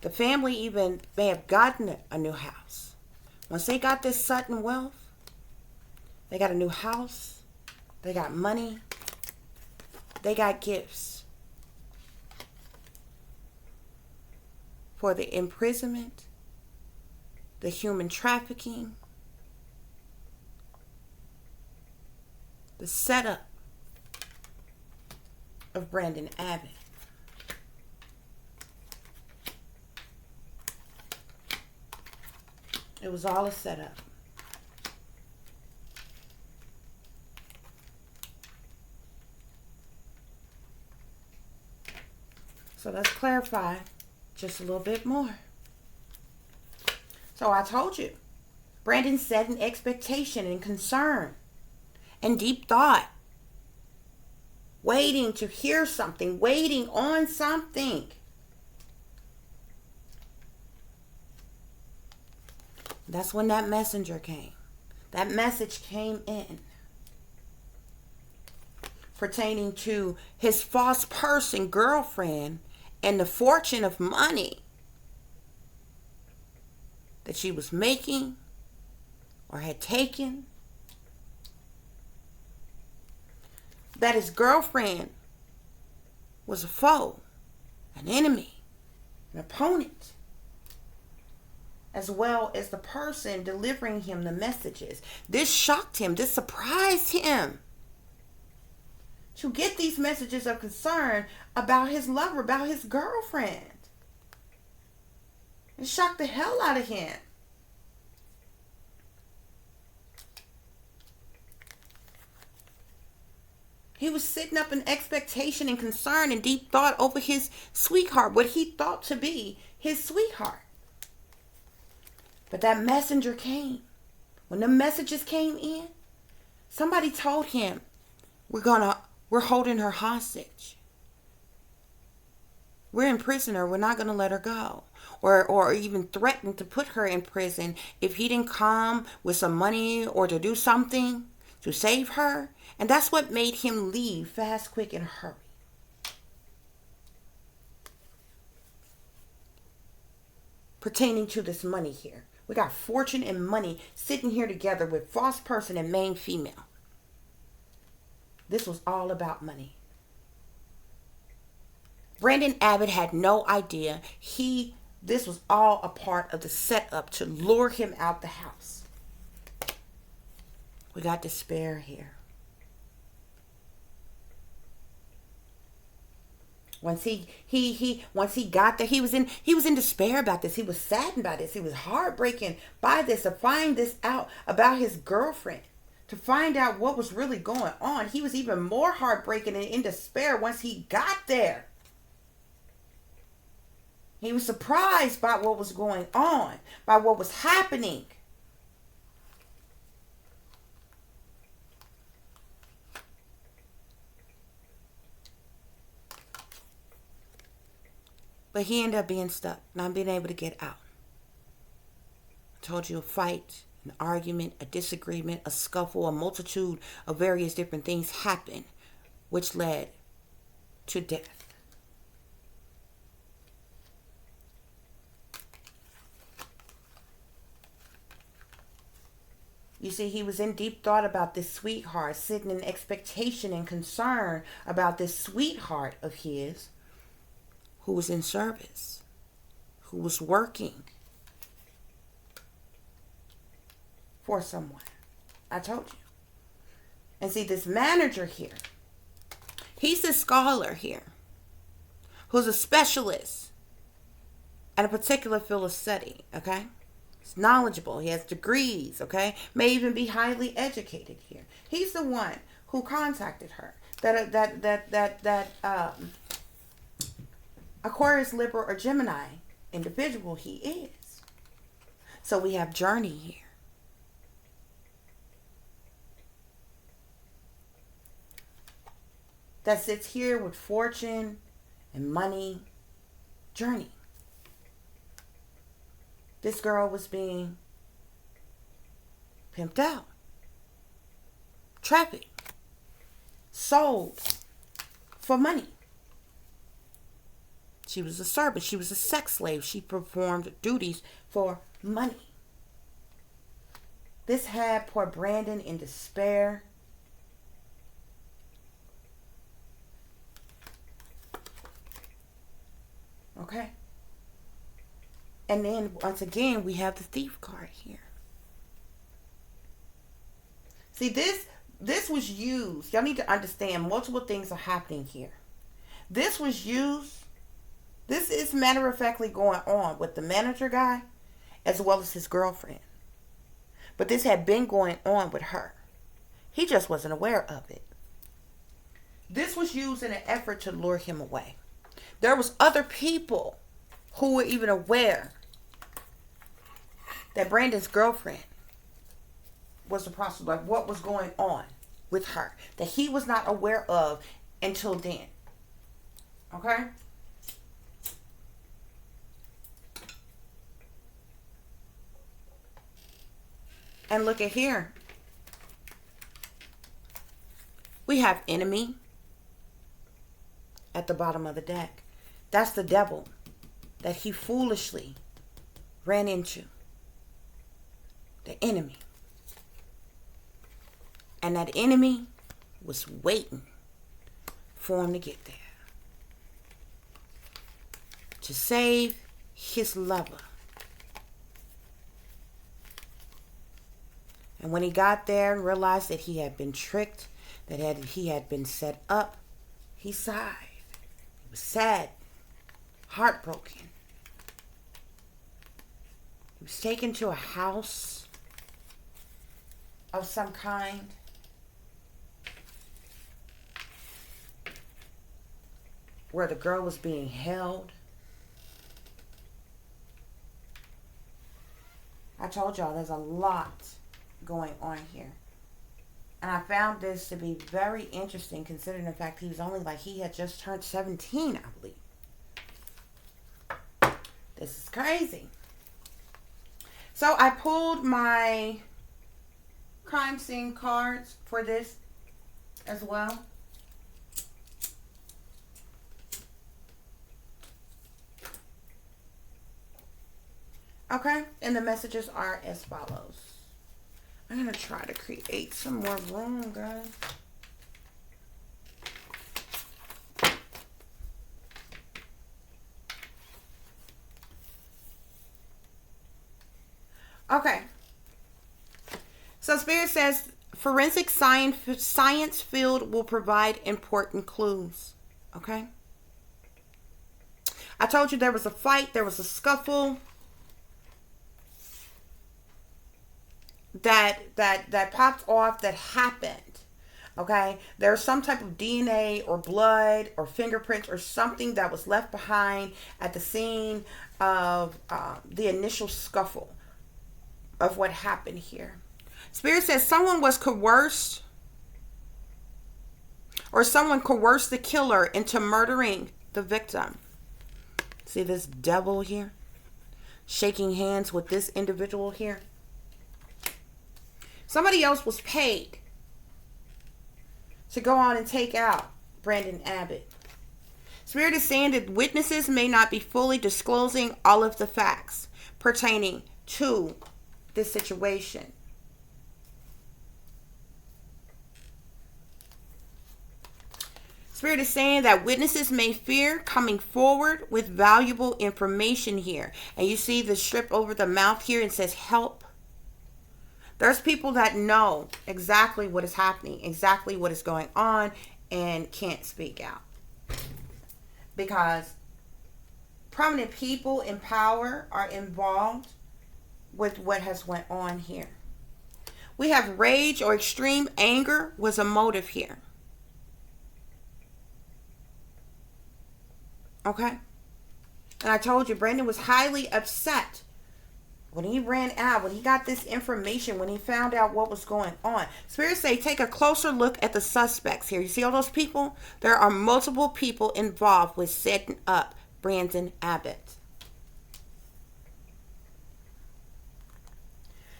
The family even may have gotten a new house. Once they got this sudden wealth, they got a new house, they got money, they got gifts for the imprisonment, the human trafficking, the setup of Brandon Abbott. It was all a setup. So let's clarify just a little bit more. So I told you, Brandon set an expectation and concern and deep thought, waiting to hear something, waiting on something. That's when that messenger came. That message came in pertaining to his false person girlfriend and the fortune of money that she was making or had taken. That his girlfriend was a foe, an enemy, an opponent, as well as the person delivering him the messages. This shocked him. This surprised him to get these messages of concern about his lover, about his girlfriend. It shocked the hell out of him. He was sitting up in expectation and concern and deep thought over his sweetheart, what he thought to be his sweetheart. But that messenger came. When the messages came in, somebody told him, we're holding her hostage. We're in prison her. We're not going to let her go. Or even threatened to put her in prison if he didn't come with some money or to do something to save her. And that's what made him leave fast, quick, and hurry. Pertaining to this money here. We got fortune and money sitting here together with false person and main female. This was all about money. Brandon Abbott had no idea this was all a part of the setup to lure him out the house. We got despair here. Once he got there, he was in despair about this. He was saddened by this. He was heartbroken by this, to find this out about his girlfriend, to find out what was really going on. He was even more heartbroken and in despair once he got there. He was surprised by what was going on, by what was happening. But he ended up being stuck, not being able to get out. I told you, a fight, an argument, a disagreement, a scuffle, a multitude of various different things happened, which led to death. You see, he was in deep thought about this sweetheart, sitting in expectation and concern about this sweetheart of his who was in service, who was working for someone. I told you. And see, this manager here, he's a scholar here who's a specialist at a particular field of study, okay? He's knowledgeable. He has degrees, okay? May even be highly educated here. He's the one who contacted her. That Aquarius, Libra, or Gemini individual he is. So we have journey here. That sits here with fortune and money. Journey. This girl was being pimped out, trafficked, sold for money. She was a servant. She was a sex slave. She performed duties for money. This had poor Brandon in despair. Okay? And then, once again, we have the thief card here. See, this was used. Y'all need to understand multiple things are happening here. This was used. This is matter-of-factly going on with the manager guy as well as his girlfriend. But this had been going on with her. He just wasn't aware of it. This was used in an effort to lure him away. There was other people who were even aware that Brandon's girlfriend was a prostitute, like what was going on with her, that he was not aware of until then. Okay? And look at here. We have enemy at the bottom of the deck. That's the devil that he foolishly ran into. The enemy. And that enemy was waiting for him to get there. To save his lover. And when he got there and realized that he had been tricked, that he had been set up, he sighed. He was sad, heartbroken. was taken to a house of some kind. Where the girl was being held. I told y'all there's a lot going on here. And I found this to be very interesting considering the fact he was only he had just turned 17, I believe. This is crazy. So I pulled my crime scene cards for this as well. Okay, and the messages are as follows. I'm going to try to create some more room, guys. Okay. So Spirit says, forensic science field will provide important clues. Okay. I told you there was a fight, there was a scuffle. That popped off, that happened. Okay, there's some type of DNA or blood or fingerprints or something that was left behind at the scene of the initial scuffle of what happened here. Spirit says someone was coerced, or someone coerced the killer into murdering the victim. See this devil here shaking hands with this individual here. Somebody else was paid to go on and take out Brandon Abbott. Spirit is saying that witnesses may not be fully disclosing all of the facts pertaining to this situation. Spirit is saying that witnesses may fear coming forward with valuable information here. And you see the strip over the mouth here and says help. There's people that know exactly what is happening, exactly what is going on, and can't speak out. Because prominent people in power are involved with what has went on here. We have rage or extreme anger was a motive here. Okay? And I told you, Brandon was highly upset when he ran out, when he got this information, when he found out what was going on. Spirit say, take a closer look at the suspects here. You see all those people? There are multiple people involved with setting up Brandon Abbott.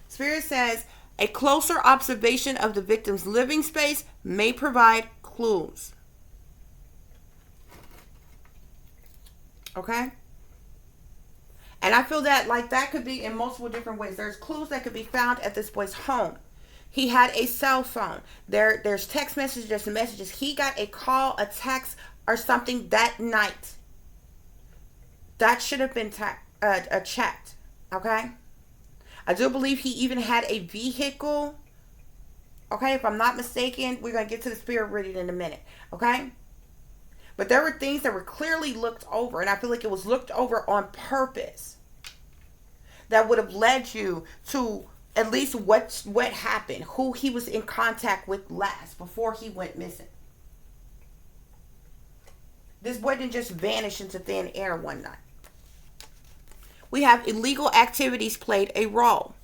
Spirit says, a closer observation of the victim's living space may provide clues. Okay? And I feel that that could be in multiple different ways. There's clues that could be found at this boy's home. He had a cell phone. There's text messages, there's messages. He got a call, a text, or something that night. That should have been checked. Okay? I do believe he even had a vehicle. Okay? If I'm not mistaken, we're going to get to the spirit reading in a minute. Okay? But there were things that were clearly looked over. And I feel like it was looked over on purpose. That would have led you to at least what happened. Who he was in contact with last before he went missing. This boy didn't just vanish into thin air one night. We have illegal activities played a role.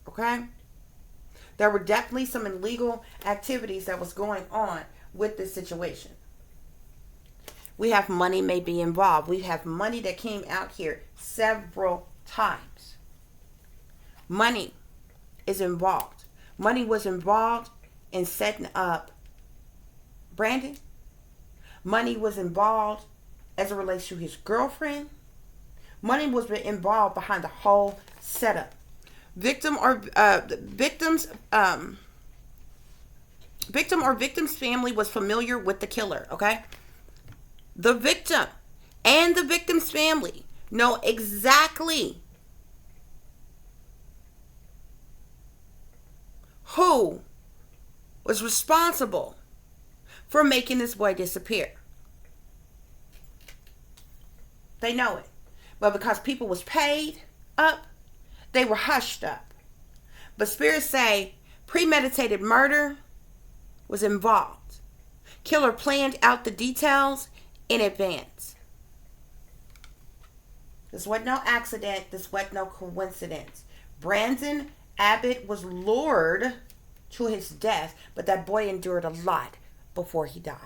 Okay? There were definitely some illegal activities that was going on with this situation. We have money may be involved. We have money that came out here several times. Money is involved. Money was involved in setting up Brandon. Money was involved as it relates to his girlfriend. Money was involved behind the whole setup. Victim or victim's family was familiar with the killer, okay? The victim and the victim's family know exactly who was responsible for making this boy disappear. They know it. Well, because people was paid up, they were hushed up. But spirits say premeditated murder was involved. Killer planned out the details in advance. This wasn't no accident. This wasn't no coincidence. Brandon Abbott was lured to his death, but that boy endured a lot before he died.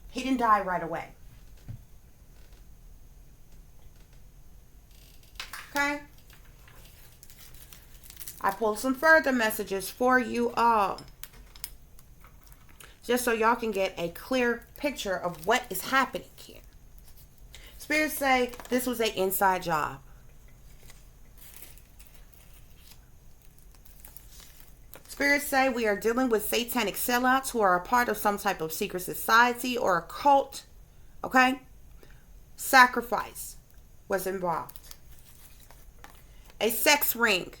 He didn't die right away. Okay? I pulled some further messages for you all, just so y'all can get a clear picture of what is happening here. Spirits say this was an inside job. Spirits say we are dealing with satanic sellouts who are a part of some type of secret society or a cult. Okay? Sacrifice was involved. A sex ring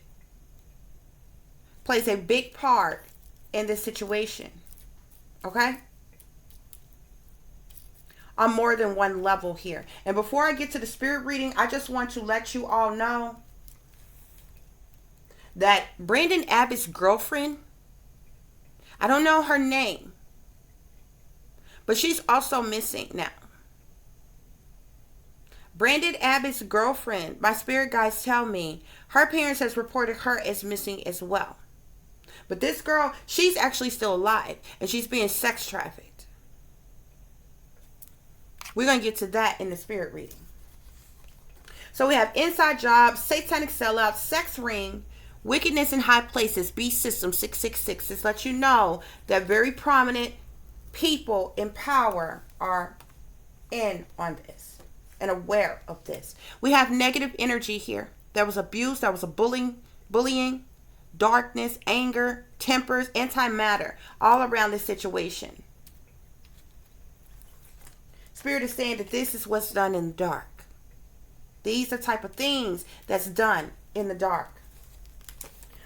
plays a big part in this situation. Okay? On more than one level here. And before I get to the spirit reading, I just want to let you all know that Brandon Abbott's girlfriend, I don't know her name, but she's also missing now. Brandon Abbott's girlfriend, my spirit guides tell me, her parents has reported her as missing as well. But this girl, she's actually still alive, and she's being sex trafficked. We're going to get to that in the spirit reading. So we have inside job, satanic sellout, sex ring, wickedness in high places, beast system 666. This lets you know that very prominent people in power are in on this and aware of this. We have negative energy here. There was abuse, there was a bullying, darkness, anger, tempers, antimatter, all around this situation. Spirit is saying that this is what's done in the dark. These are the type of things that's done in the dark.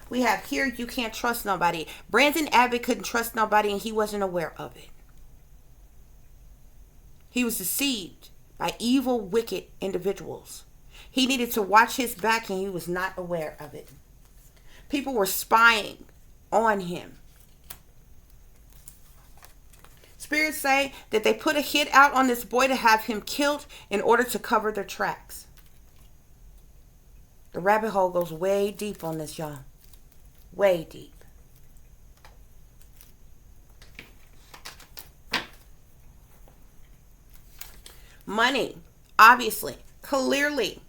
We have here, you can't trust nobody. Brandon Abbott couldn't trust nobody, and he wasn't aware of it. He was deceived by evil, wicked individuals. He needed to watch his back, and he was not aware of it. People were spying on him. Spirits say that they put a hit out on this boy to have him killed in order to cover their tracks. The rabbit hole goes way deep on this, y'all. Way deep. Money, obviously, clearly,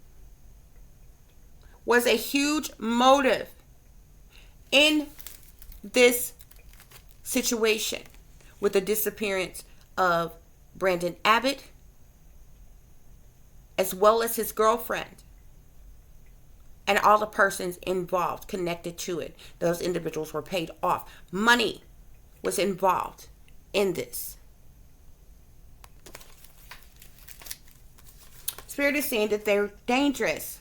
was a huge motive in this situation with the disappearance of Brandon Abbott, as well as his girlfriend, and all the persons involved connected to it. Those individuals were paid off. Money was involved in this. Spirit is saying that they're dangerous.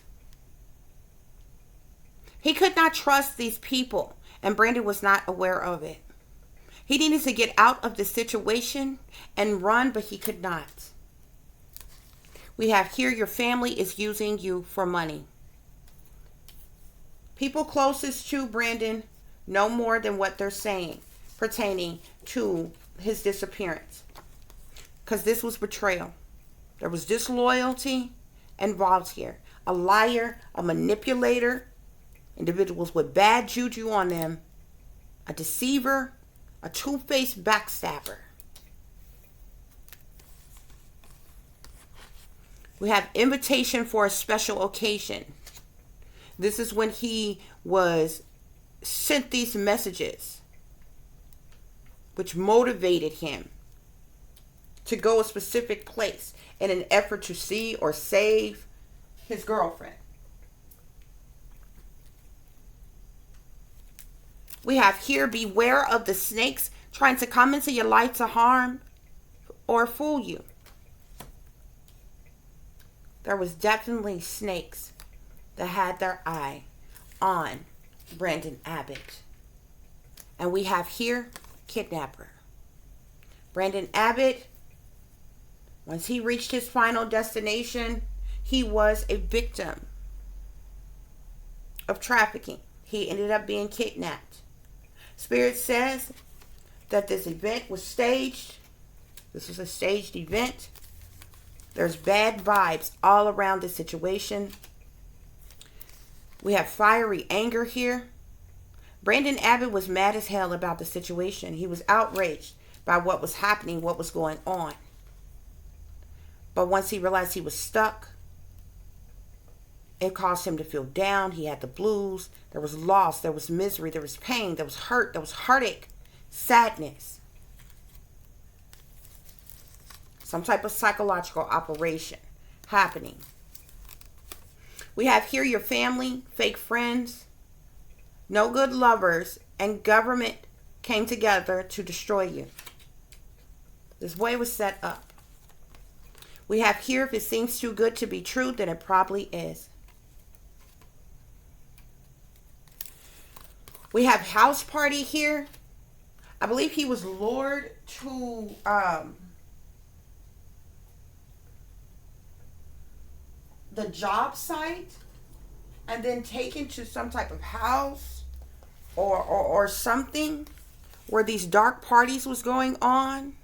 He could not trust these people, and Brandon was not aware of it. He needed to get out of the situation and run, but he could not. We have here, your family is using you for money. People closest to Brandon know more than what they're saying pertaining to his disappearance. Because this was betrayal. There was disloyalty involved here. A liar, a manipulator, individuals with bad juju on them, a deceiver, a two-faced backstabber. We have invitation for a special occasion. This is when he was sent these messages, which motivated him to go a specific place in an effort to see or save his girlfriend. We have here, beware of the snakes trying to come into your life to harm or fool you. There was definitely snakes that had their eye on Brandon Abbott. And we have here, kidnapper. Brandon Abbott Once he reached his final destination, he was a victim of trafficking. He ended up being kidnapped. Spirit says that this event was staged. This was a staged event. There's bad vibes all around the situation. We have fiery anger here. Brandon Abbott was mad as hell about the situation. He was outraged by what was happening, what was going on. But once he realized he was stuck, it caused him to feel down. He had the blues. There was loss. There was misery. There was pain. There was hurt. There was heartache. Sadness. Some type of psychological operation happening. We have here your family, fake friends, no good lovers, and government came together to destroy you. This way was set up. We have here, if it seems too good to be true, then it probably is. We have house party here. I believe he was lured to the job site and then taken to some type of house or something where these dark parties was going on,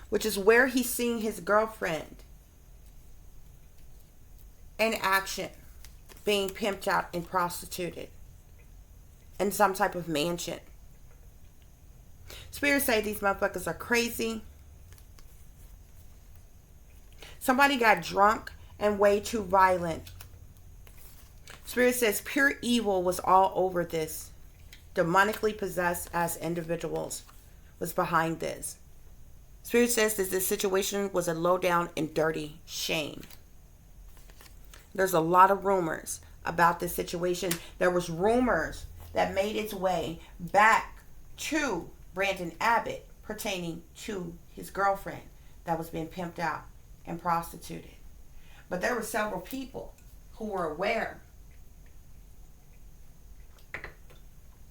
which is where he's seeing his girlfriend in action, being pimped out and prostituted in some type of mansion. Spirits say these motherfuckers are crazy. Somebody got drunk and way too violent. Spirit says pure evil was all over this. Demonically possessed as individuals was behind this. Spirit says that this situation was a low down and dirty shame. There's a lot of rumors about this situation. There was rumors that made its way back to Brandon Abbott pertaining to his girlfriend that was being pimped out and prostituted. But there were several people who were aware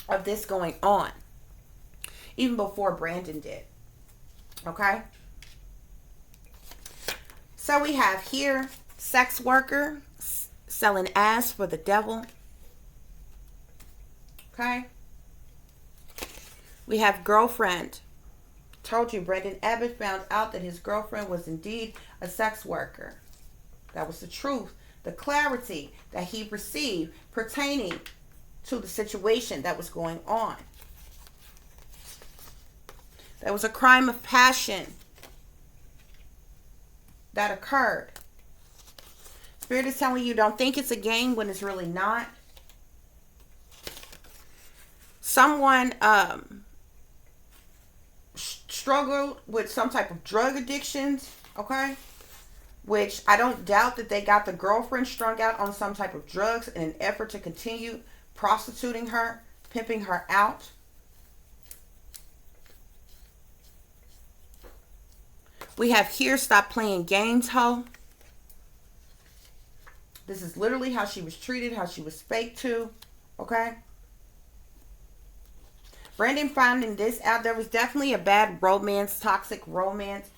of this going on even before Brandon did. Okay? So we have here sex worker selling ass for the devil. Okay? We have girlfriend. Told you, Brandon Abbott found out that his girlfriend was indeed a sex worker. That was the truth, the clarity that he received pertaining to the situation that was going on. There was a crime of passion that occurred. Spirit is telling you, don't think it's a game when it's really not. Someone struggled with some type of drug addictions, okay? Which I don't doubt that they got the girlfriend strung out on some type of drugs in an effort to continue prostituting her, pimping her out. We have here, stop playing games, ho. This is literally how she was treated, how she was faked to, okay? Brandon finding this out, there was definitely a bad romance, toxic romance,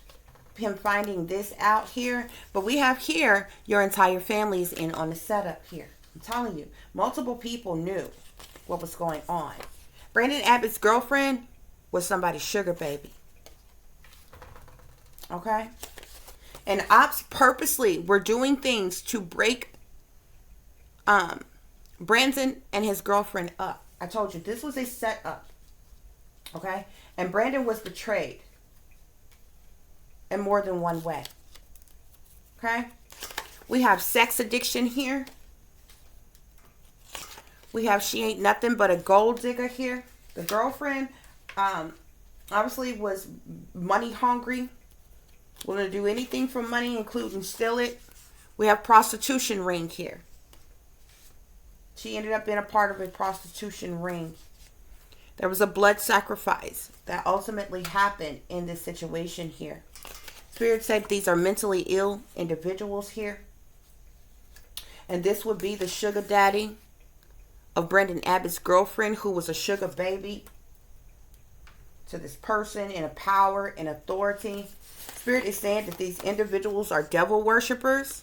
him finding this out here. But we have here, your entire family is in on the setup here. I'm telling you, multiple people knew what was going on. Brandon Abbott's girlfriend was somebody's sugar baby. Okay? And ops purposely were doing things to break Brandon and his girlfriend up. I told you, this was a setup. Okay? And Brandon was betrayed in more than one way. Okay? We have sex addiction here. We have she ain't nothing but a gold digger here. The girlfriend obviously was money hungry. Willing to do anything for money, including steal it. We have prostitution ring here. She ended up being a part of a prostitution ring. There was a blood sacrifice that ultimately happened in this situation here. Spirit said these are mentally ill individuals here. And this would be the sugar daddy of Brandon Abbott's girlfriend, who was a sugar baby to this person in a power and authority. Spirit is saying that these individuals are devil worshipers.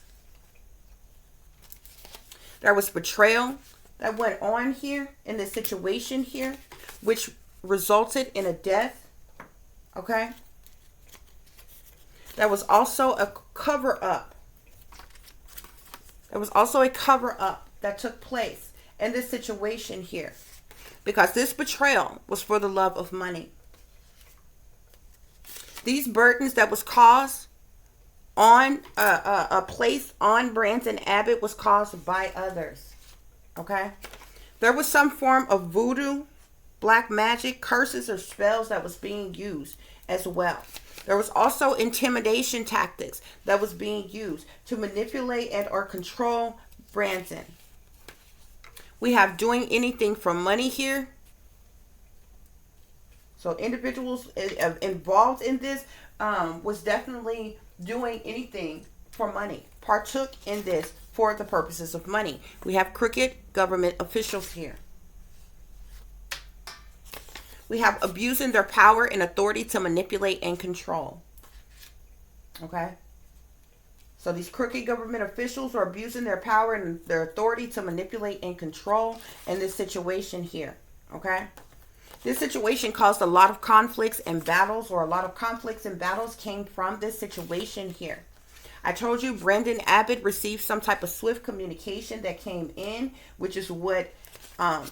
There was betrayal that went on here in this situation here, which resulted in a death. Okay. There was also a cover-up. There was also a cover-up that took place in this situation here, because this betrayal was for the love of money. These burdens that was caused on a place on Brandon Abbott was caused by others. Okay. There was some form of voodoo, black magic, curses, or spells that was being used as well. There was also intimidation tactics that was being used to manipulate and or control Brandon. We have doing anything for money here. So individuals involved in this was definitely doing anything for money. Partook in this for the purposes of money. We have crooked government officials here. We have abusing their power and authority to manipulate and control. Okay. So these crooked government officials are abusing their power and their authority to manipulate and control in this situation here. Okay. This situation caused a lot of conflicts and battles, or a lot of conflicts and battles came from this situation here. I told you Brandon Abbott received some type of swift communication that came in, which is what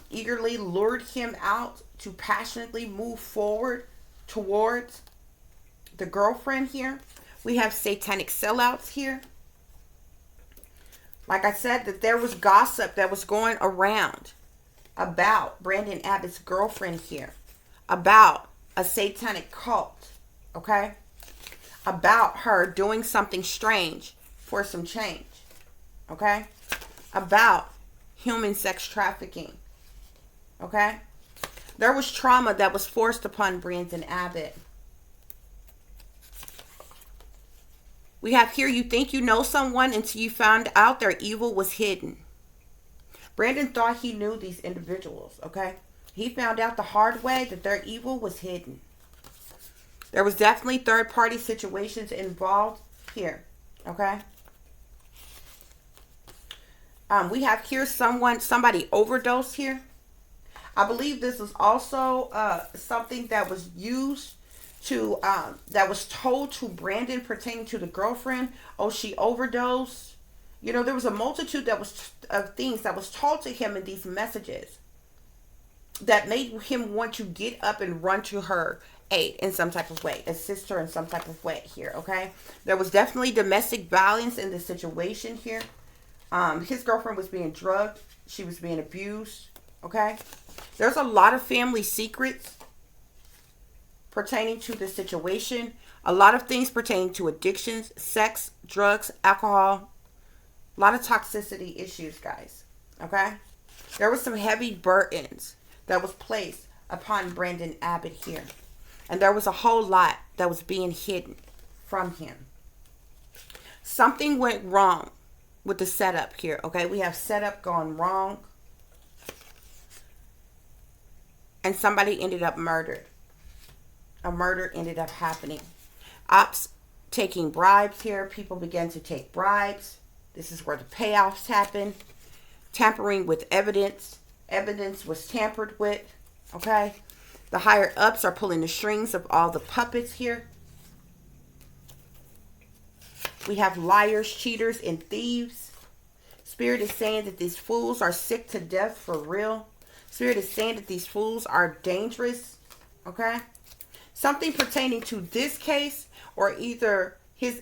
eagerly lured him out to passionately move forward towards the girlfriend here. We have satanic sellouts here. Like I said, that there was gossip that was going around about Brandon Abbott's girlfriend here, about a satanic cult, okay? About her doing something strange for some change, okay? About human sex trafficking, okay? There was trauma that was forced upon Brandon Abbott. We have here, you think you know someone until you found out their evil was hidden. Brandon thought he knew these individuals, okay? He found out the hard way that their evil was hidden. There was definitely third-party situations involved here, okay? We have here somebody overdosed here. I believe this is also something that was used to, that was told to Brandon pertaining to the girlfriend. Oh, she overdosed. You know, there was a multitude of things that was told to him in these messages that made him want to get up and run to her aid in some type of way, assist her in some type of way here, okay? There was definitely domestic violence in the situation here. His girlfriend was being drugged. She was being abused, okay? There's a lot of family secrets pertaining to the situation. A lot of things pertaining to addictions, sex, drugs, alcohol. A lot of toxicity issues, guys. Okay? There was some heavy burdens that was placed upon Brandon Abbott here. And there was a whole lot that was being hidden from him. Something went wrong with the setup here. Okay? We have setup gone wrong. And somebody ended up murdered. A murder ended up happening. Ops taking bribes here. People began to take bribes. This is where the payoffs happen. Tampering with evidence. Evidence was tampered with. Okay. The higher ups are pulling the strings of all the puppets here. We have liars, cheaters, and thieves. Spirit is saying that these fools are sick to death for real. Spirit is saying that these fools are dangerous. Okay. Something pertaining to this case, or either his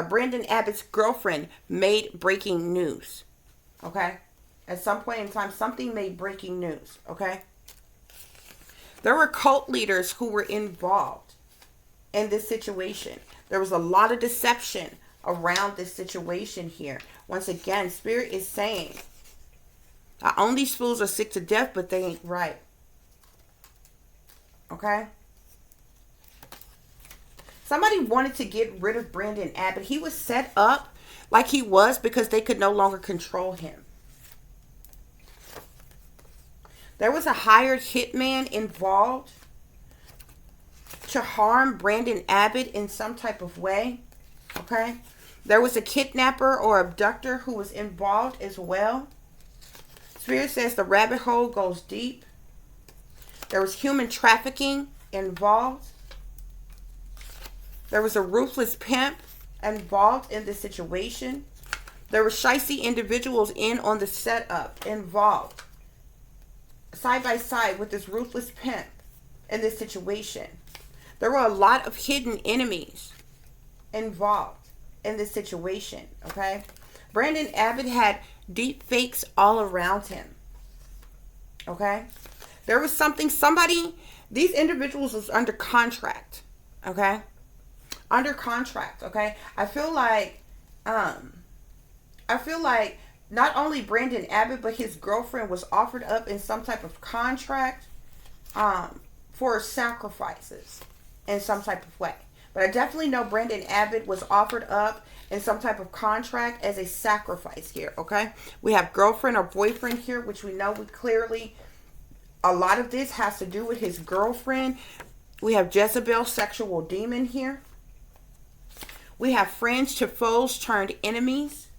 Brandon Abbott's girlfriend made breaking news. Okay. At some point in time, something made breaking news. Okay. There were cult leaders who were involved in this situation. There was a lot of deception around this situation here. Once again, Spirit is saying, not only these fools are sick to death, but they ain't right. Okay? Somebody wanted to get rid of Brandon Abbott. He was set up like he was because they could no longer control him. There was a hired hitman involved to harm Brandon Abbott in some type of way. Okay. There was a kidnapper or abductor who was involved as well. Spirit says the rabbit hole goes deep. There was human trafficking involved. There was a ruthless pimp involved in the situation. There were shicey individuals in on the setup involved. Side by side with this ruthless pimp in this situation. There were a lot of hidden enemies involved in this situation. Okay. Brandon Abbott had deep fakes all around him. Okay. There was somebody, these individuals was under contract. Okay. Under contract. Okay. I feel like not only Brandon Abbott, but his girlfriend was offered up in some type of contract for sacrifices in some type of way. But I definitely know Brandon Abbott was offered up in some type of contract as a sacrifice here, okay? We have girlfriend or boyfriend here, which we know clearly a lot of this has to do with his girlfriend. We have Jezebel, sexual demon here. We have friends to foes turned enemies.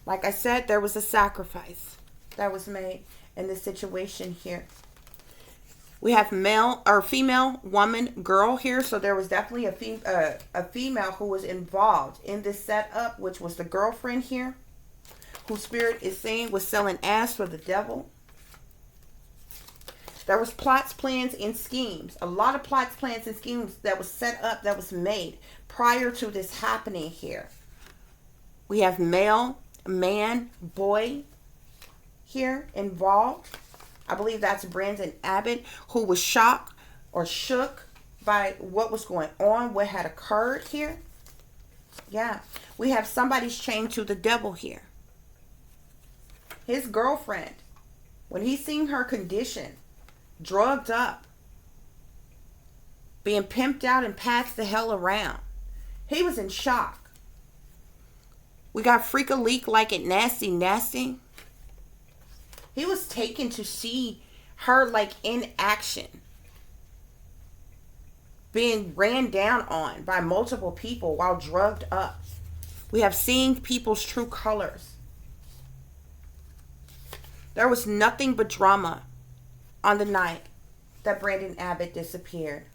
Like I said, there was a sacrifice that was made in this situation here. We have male or female, woman, girl here. So there was definitely a female who was involved in this setup, which was the girlfriend here, whose spirit is saying was selling ass for the devil. There was plots, plans, and schemes. A lot of plots, plans, and schemes that was set up, that was made prior to this happening here. We have male, man, boy here involved. I believe that's Brandon Abbott, who was shocked or shook by what was going on, what had occurred here. Yeah. We have somebody's chained to the devil here. His girlfriend, when he seen her condition, drugged up, being pimped out and passed the hell around, he was in shock. We got Freak a Leak Like It Nasty Nasty. He was taken to see her like in action, being ran down on by multiple people while drugged up. We have seen people's true colors. There was nothing but drama on the night that Brandon Abbott disappeared.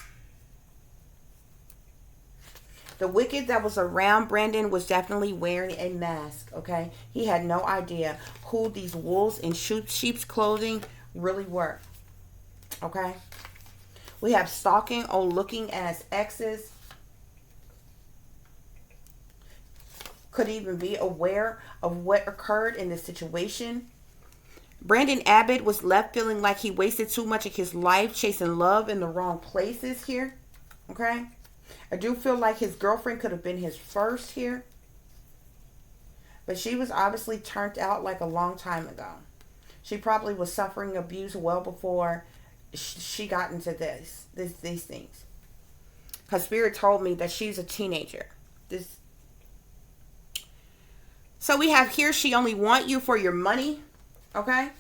The wicked that was around Brandon was definitely wearing a mask, okay? He had no idea who these wolves in sheep's clothing really were, okay? We have stalking or looking as exes. Could even be aware of what occurred in this situation. Brandon Abbott was left feeling like he wasted too much of his life chasing love in the wrong places here, okay? I do feel like his girlfriend could have been his first here. But she was obviously turned out like a long time ago. She probably was suffering abuse well before she got into these things. Her spirit told me that she's a teenager. So we have here, she only want you for your money. Okay?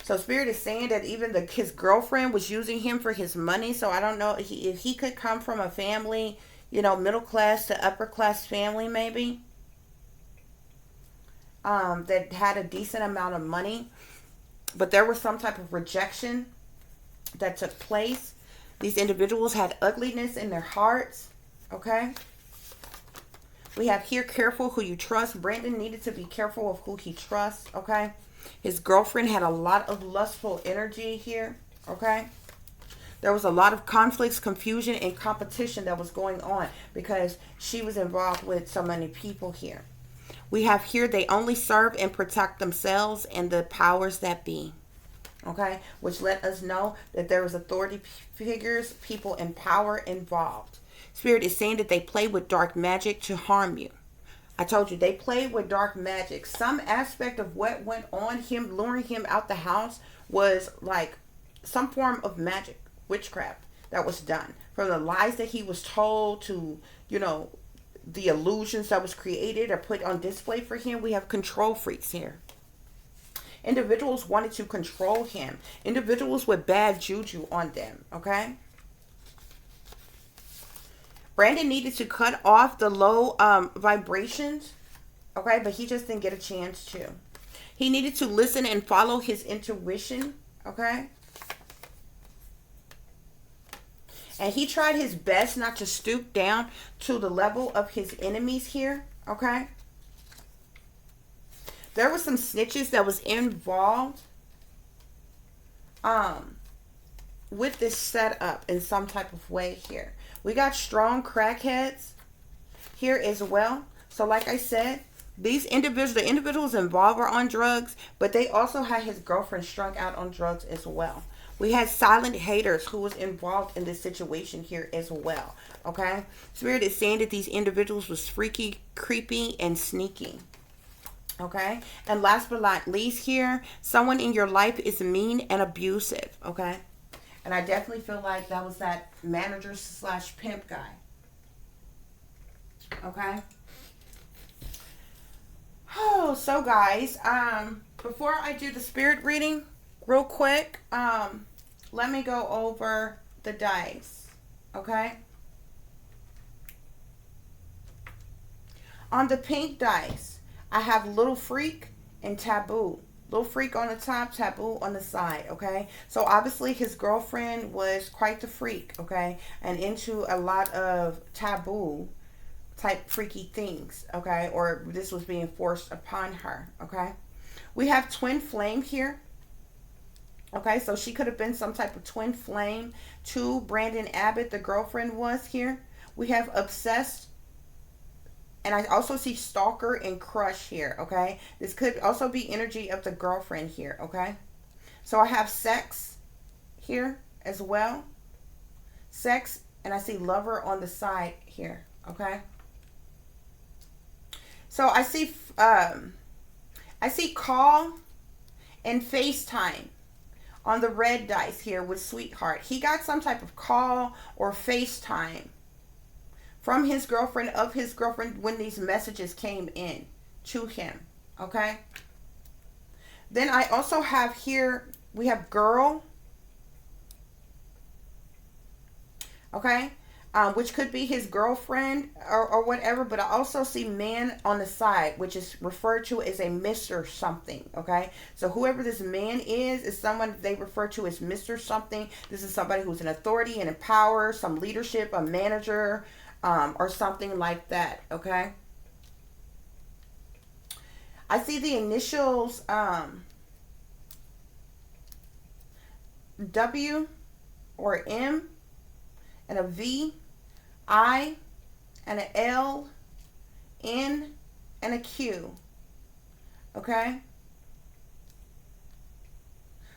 So Spirit is saying that even his girlfriend was using him for his money. So I don't know if he could come from a family, middle class to upper class family maybe. That had a decent amount of money. But there was some type of rejection that took place. These individuals had ugliness in their hearts. Okay? We have here, careful who you trust. Brandon needed to be careful of who he trusts. Okay? His girlfriend had a lot of lustful energy here, okay? There was a lot of conflicts, confusion, and competition that was going on because she was involved with so many people here. We have here, they only serve and protect themselves and the powers that be, okay? Which let us know that there was authority figures, people in power involved. Spirit is saying that they play with dark magic to harm you. I told you, they played with dark magic. Some aspect of what went on, him luring him out the house, was like some form of magic, witchcraft that was done. From the lies that he was told to, the illusions that was created or put on display for him. We have control freaks here. Individuals wanted to control him. Individuals with bad juju on them, okay? Brandon needed to cut off the low vibrations, okay? But he just didn't get a chance to. He needed to listen and follow his intuition, okay? And he tried his best not to stoop down to the level of his enemies here, okay? There was some snitches that was involved with this setup in some type of way here. We got strong crackheads here as well. So like I said, these individuals, the individuals involved were on drugs, but they also had his girlfriend strung out on drugs as well. We had silent haters who was involved in this situation here as well. Okay? Spirit is saying that these individuals was freaky, creepy, and sneaky. Okay? And last but not least here, someone in your life is mean and abusive. Okay? And I definitely feel like that was that manager / pimp guy. Okay? Oh, so guys, before I do the spirit reading, real quick, let me go over the dice, okay? On the pink dice, I have Little Freak and Taboo. Little Freak on the top, Taboo on the side, okay? So obviously his girlfriend was quite the freak, okay? And into a lot of taboo type freaky things, okay? Or this was being forced upon her, okay? We have Twin Flame here. Okay, so she could have been some type of twin flame to Brandon Abbott, the girlfriend was here. We have Obsessed. And I also see Stalker and Crush here, okay? This could also be energy of the girlfriend here, okay? So I have Sex here as well. Sex, and I see Lover on the side here, okay? So I see Call and FaceTime on the red dice here with Sweetheart. He got some type of call or FaceTime from his girlfriend, of his girlfriend, when these messages came in to him, okay? Then I also have here, we have Girl, okay? Which could be his girlfriend or whatever, but I also see Man on the side, which is referred to as a Mr. something, okay? So whoever this man is someone they refer to as Mr. something. This is somebody who's an authority and in power, some leadership, a manager, or something like that, okay? I see the initials W or M and a V, I and an L, N and a Q, okay?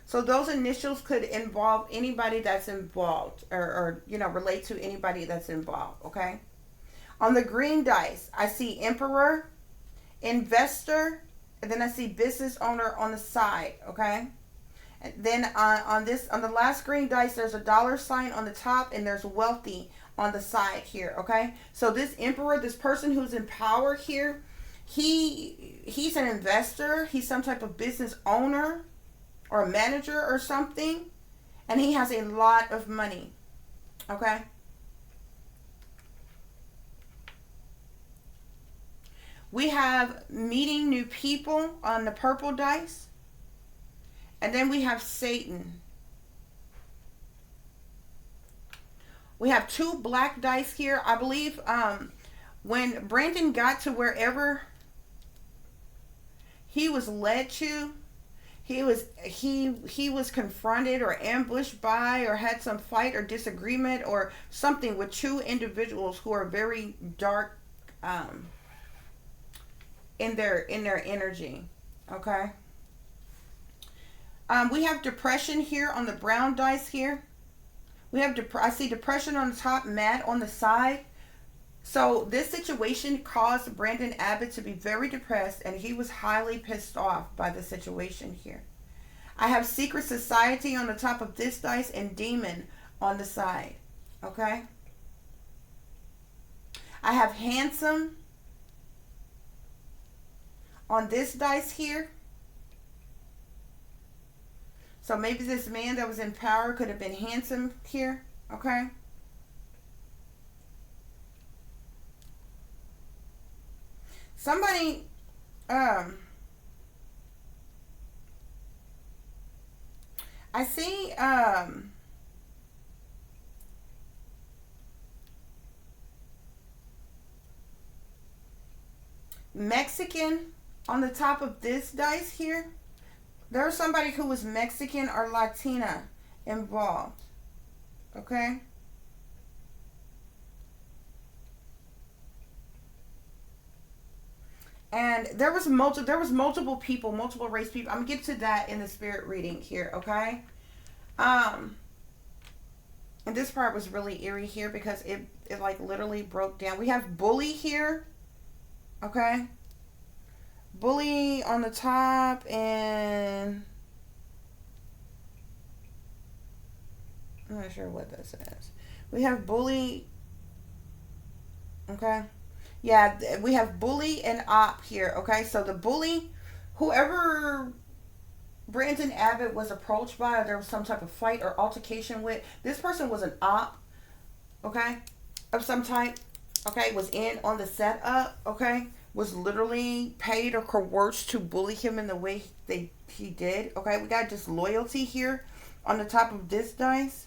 So those initials could involve anybody that's involved or you know, relate to anybody that's involved, okay? On the green dice, I see Emperor, Investor, and then I see Business Owner on the side, okay? And then on the last green dice, there's a $sign on the top and there's Wealthy on the side here, okay? So this Emperor, this person who's in power here, he's an investor. He's some type of business owner or a manager or something, and he has a lot of money, okay? We have Meeting New People on the purple dice, and then we have Satan. We have 2 black dice here. I believe when Brandon got to wherever he was led to, he was confronted or ambushed by or had some fight or disagreement or something with 2 individuals who are very dark in their energy, okay? We have Depression here on the brown dice here. We have I see Depression on the top, Mad on the side. So this situation caused Brandon Abbott to be very depressed, and he was highly pissed off by the situation here. I have Secret Society on the top of this dice and Demon on the side, okay? I have Handsome on this dice here. So maybe this man that was in power could have been handsome here. Okay. Somebody, I see, Mexican on the top of this dice here. There's somebody who was Mexican or Latina involved. Okay. And there was multiple people, multiple race people. I'm gonna get to that in the spirit reading here, okay? Um, and this part was really eerie here because it like literally broke down. We have bully here, okay? Bully on the top, and I'm not sure what this is. We have bully, okay? Yeah, we have bully and op here, okay? So the bully, whoever Brandon Abbott was approached by, or there was some type of fight or altercation with, this person was an op, okay? Of some type, okay? Was in on the setup, okay? Was literally paid or coerced to bully him in the way he did, okay? We got disloyalty here on the top of this dice.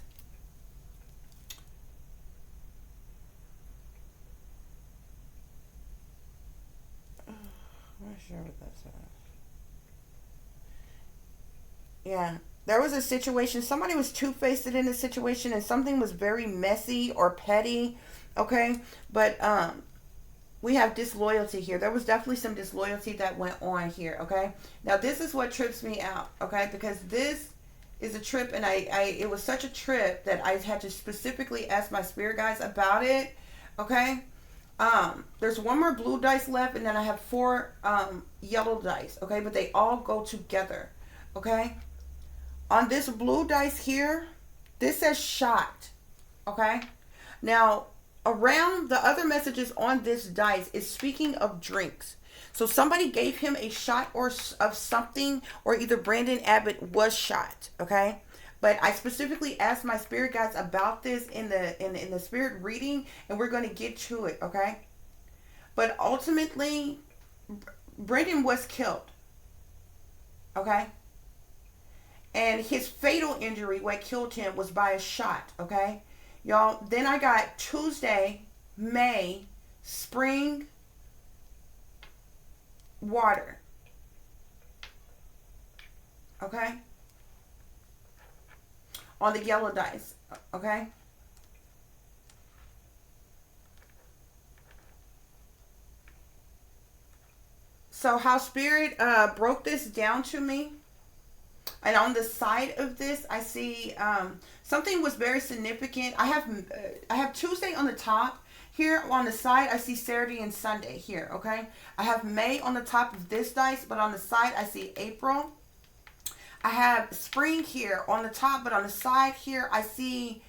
I'm not sure what that says. Yeah. There was a situation, somebody was two-faced in a situation, and something was very messy or petty, okay? But we have disloyalty here. There was definitely some disloyalty that went on here, okay? Now this is what trips me out, okay? Because this is a trip, and it was such a trip that I had to specifically ask my spirit guides about it, okay? There's one more blue dice left, and then I have 4 yellow dice, okay? But they all go together, okay? On this blue dice here, this says shot, okay? Now, around the other messages on this dice is speaking of drinks. So somebody gave him a shot or of something, or either Brandon Abbott was shot, okay? But I specifically asked my spirit guides about this in the spirit reading, and we're going to get to it, okay? But ultimately, Brandon was killed, okay? And his fatal injury, what killed him, was by a shot, okay? Y'all, then I got Tuesday, May, spring, water, okay? On the yellow dice, okay? So how Spirit broke this down to me, and on the side of this, I see something was very significant. I have Tuesday on the top. Here on the side, I see Saturday and Sunday here, okay? I have May on the top of this dice, but on the side, I see April. I have spring here on the top, but on the side here, I see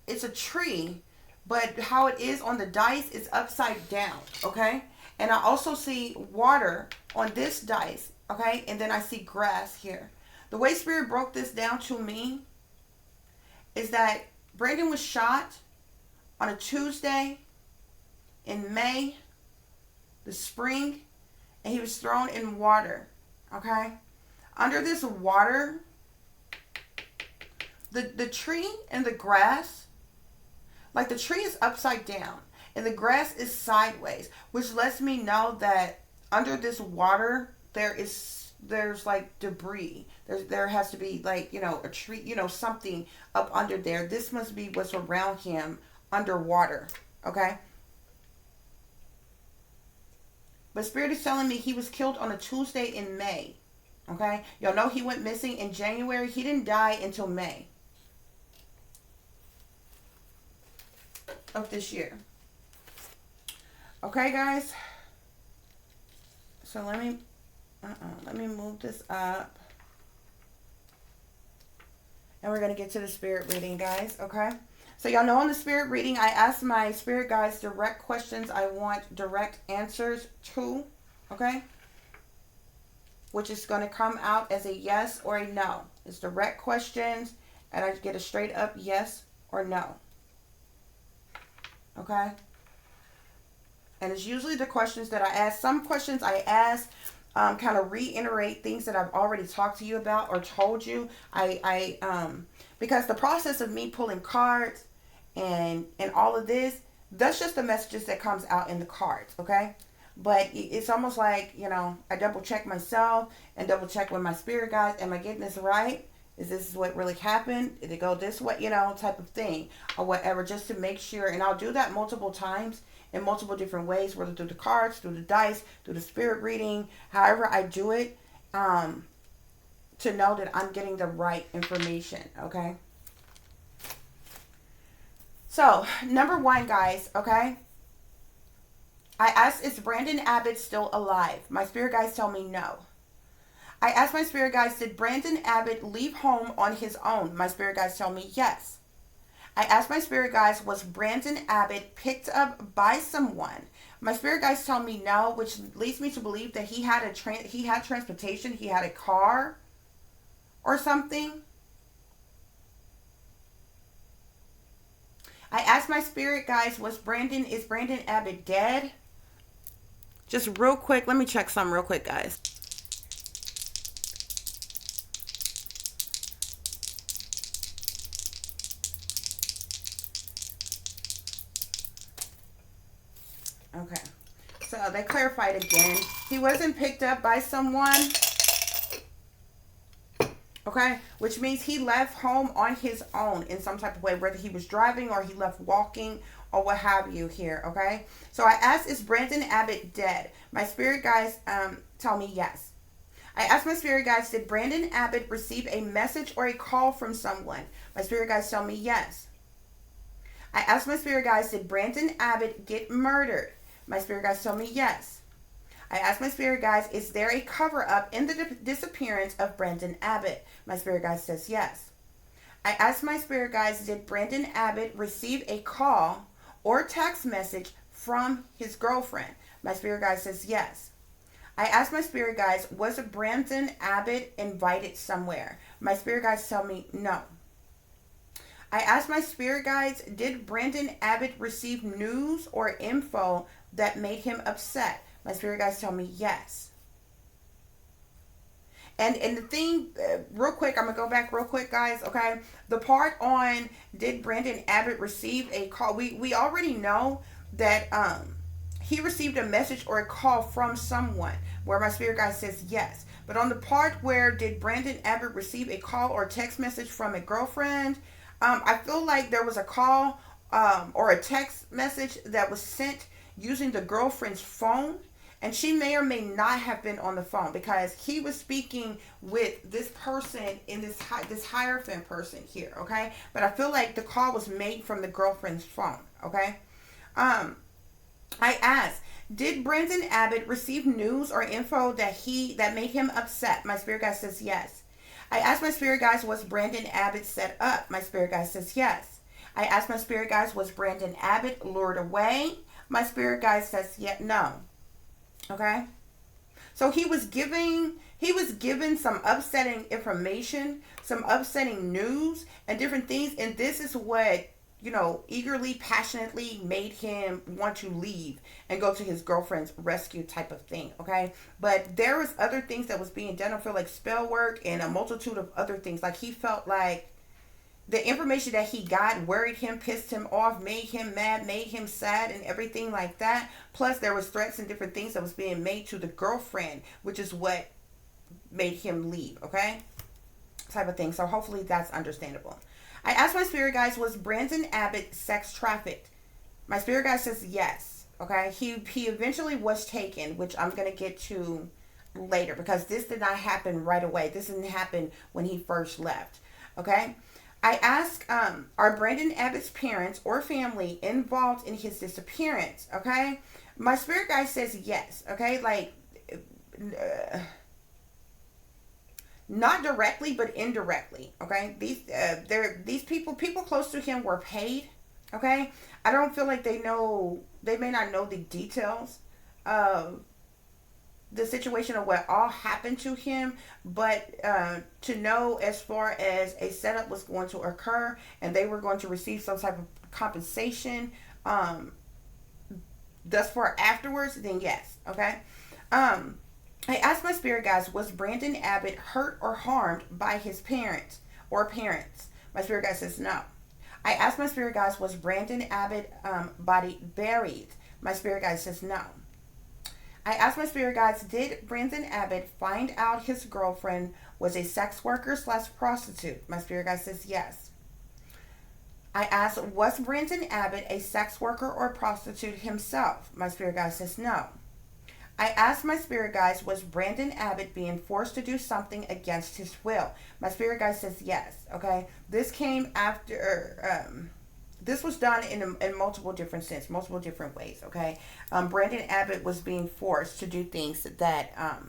it's a tree, but how it is on the dice is upside down, okay? And I also see water on this dice, okay? And then I see grass here. The way Spirit broke this down to me is that Brandon was shot on a Tuesday in May, the spring, and he was thrown in water, okay? Under this water, the tree and the grass, like the tree is upside down and the grass is sideways, which lets me know that under this water there's like debris. There has to be, like, you know, a tree, you know, something up under there. This must be what's around him underwater, okay? But Spirit is telling me he was killed on a Tuesday in May, okay? Y'all know he went missing in January. He didn't die until May of this year. Okay, guys? So let me move this up. And we're going to get to the spirit reading, guys, okay? So y'all know in the spirit reading, I asked my spirit guides direct questions I want direct answers to, okay? which is going to come out as a yes or a no. It's direct questions, and I get a straight up yes or no. Okay? And it's usually the questions that I ask. Some questions I ask kind of reiterate things that I've already talked to you about or told you. Because the process of me pulling cards and all of this, that's just the messages that comes out in the cards, okay? But it's almost like, I double check myself and double check with my spirit guides. Am I getting this right? Is this what really happened? Did it go this way? Type of thing or whatever, just to make sure. And I'll do that multiple times in multiple different ways, whether through the cards, through the dice, through the spirit reading, however I do it, to know that I'm getting the right information, okay? So, number one, guys, okay? I asked, is Brandon Abbott still alive? My spirit guides tell me no. I asked my spirit guides, did Brandon Abbott leave home on his own? My spirit guides tell me yes. I asked my spirit guides, was Brandon Abbott picked up by someone? My spirit guides tell me no, which leads me to believe that he had transportation, he had a car or something. I asked my spirit guides, is Brandon Abbott dead? Just real quick, let me check something real quick, guys. Okay, so they clarified again. He wasn't picked up by someone. Okay, which means he left home on his own in some type of way, whether he was driving or he left walking or what have you here, okay? So I asked, is Brandon Abbott dead? My spirit guides tell me yes. I asked my spirit guides, did Brandon Abbott receive a message or a call from someone? My spirit guides tell me yes. I asked my spirit guides, did Brandon Abbott get murdered? My spirit guides tell me yes. I asked my spirit guides, is there a cover-up in the disappearance of Brandon Abbott? My spirit guide says yes. I asked my spirit guides, did Brandon Abbott receive a call or text message from his girlfriend? My spirit guide says yes. I asked my spirit guides, was Brandon Abbott invited somewhere? My spirit guides tell me no. I asked my spirit guides, did Brandon Abbott receive news or info that made him upset? My spirit guides tell me yes. And the thing, real quick, I'm going to go back real quick, guys, okay? The part on did Brandon Abbott receive a call, we already know that he received a message or a call from someone, where my spirit guide says yes. But on the part where did Brandon Abbott receive a call or text message from a girlfriend, I feel like there was a call or a text message that was sent using the girlfriend's phone. And she may or may not have been on the phone because he was speaking with this person in this Hierophant person here, okay? But I feel like the call was made from the girlfriend's phone, okay? I asked, did Brandon Abbott receive news or info that made him upset? My spirit guide says yes. I asked my spirit guides, was Brandon Abbott set up? My spirit guide says yes. I asked my spirit guides, was Brandon Abbott lured away? My spirit guide says no. Okay, so he was given some upsetting information, some upsetting news, and different things, and this is what eagerly, passionately made him want to leave and go to his girlfriend's rescue type of thing. Okay, but there was other things that was being done. I feel like spell work and a multitude of other things. Like he felt like the information that he got worried him, pissed him off, made him mad, made him sad, and everything like that. Plus, there was threats and different things that was being made to the girlfriend, which is what made him leave, okay? Type of thing. So hopefully that's understandable. I asked my spirit guides, was Brandon Abbott sex trafficked? My spirit guide says yes, okay? He eventually was taken, which I'm going to get to later because this did not happen right away. This didn't happen when he first left, okay? I asked, are Brandon Abbott's parents or family involved in his disappearance? Okay, my spirit guide says yes. Okay, like not directly, but indirectly. Okay, these people close to him were paid. Okay, I don't feel like they know. They may not know the details of the situation of what all happened to him, but to know as far as a setup was going to occur and they were going to receive some type of compensation thus far afterwards, then yes. Okay. I asked my spirit guides, was Brandon Abbott hurt or harmed by his parents or parents? My spirit guide says no. I asked my spirit guides, was Brandon Abbott body buried? My spirit guide says no. I asked my spirit guides, did Brandon Abbott find out his girlfriend was a sex worker / prostitute? My spirit guide says yes. I asked, was Brandon Abbott a sex worker or prostitute himself? My spirit guide says no. I asked my spirit guides, was Brandon Abbott being forced to do something against his will? My spirit guide says yes. Okay, this came after. This was done in multiple different sense, multiple different ways. Okay, Brandon Abbott was being forced to do things that,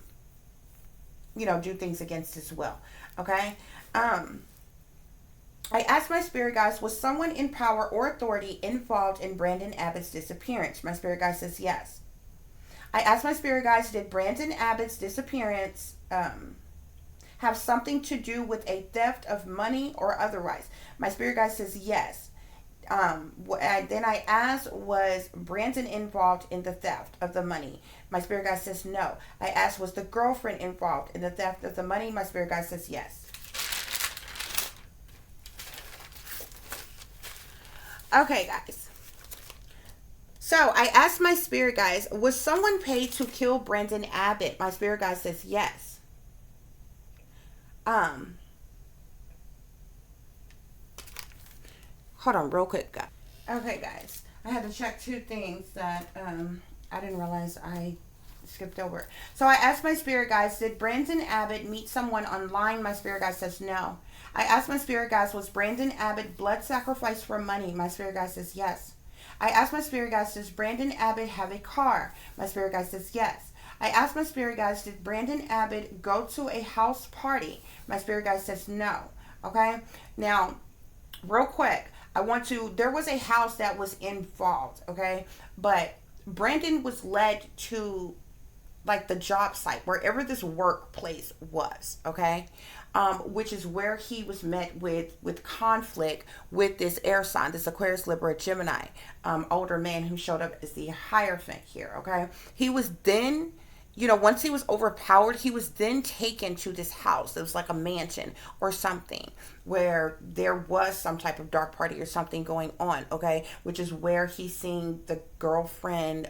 do things against his will. Okay. I asked my spirit guides, was someone in power or authority involved in Brandon Abbott's disappearance? My spirit guide says yes. I asked my spirit guides, did Brandon Abbott's disappearance have something to do with a theft of money or otherwise? My spirit guide says yes. Then I asked, was Brandon involved in the theft of the money? My spirit guide says no. I asked, was the girlfriend involved in the theft of the money? My spirit guide says yes. Okay, guys. So I asked my spirit guides, was someone paid to kill Brandon Abbott? My spirit guide says yes. Hold on real quick, guys. Okay, guys. I had to check two things that I didn't realize I skipped over. So I asked my spirit guides, did Brandon Abbott meet someone online? My spirit guide says no. I asked my spirit guides, was Brandon Abbott blood sacrificed for money? My spirit guide says yes. I asked my spirit guides, does Brandon Abbott have a car? My spirit guide says yes. I asked my spirit guides, did Brandon Abbott go to a house party? My spirit guide says no. Okay? Now, real quick, there was a house that was involved, okay? But Brandon was led to, like, the job site, wherever this workplace was, okay? Which is where he was met with conflict with this air sign, this Aquarius, Libra, Gemini, older man who showed up as the Hierophant here, okay? He was then, once he was overpowered, he was then taken to this house. It was like a mansion or something where there was some type of dark party or something going on, okay? Which is where he's seen the girlfriend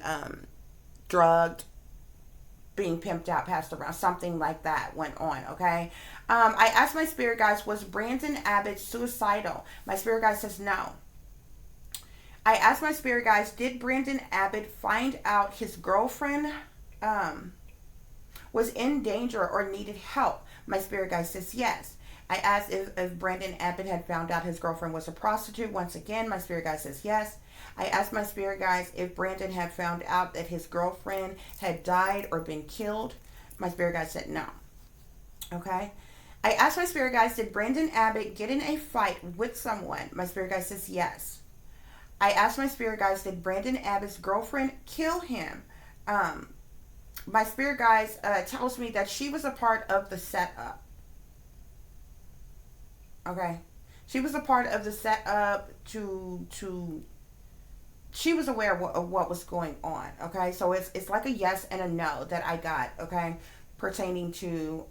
drugged, being pimped out, passed around, something like that went on, okay? I asked my spirit guides, was Brandon Abbott suicidal? My spirit guide says no. I asked my spirit guides, did Brandon Abbott find out his girlfriend was in danger or needed help? My spirit guide says yes. I asked if Brandon Abbott had found out his girlfriend was a prostitute. Once again, my spirit guide says yes. I asked my spirit guides if Brandon had found out that his girlfriend had died or been killed. My spirit guide said no. Okay. I asked my spirit guides, did Brandon Abbott get in a fight with someone? My spirit guide says yes. I asked my spirit guides, did Brandon Abbott's girlfriend kill him? My spirit guides tells me that she was a part of the setup. Okay. She was a part of the setup she was aware of what was going on. Okay. So it's like a yes and a no that I got. Okay. Pertaining to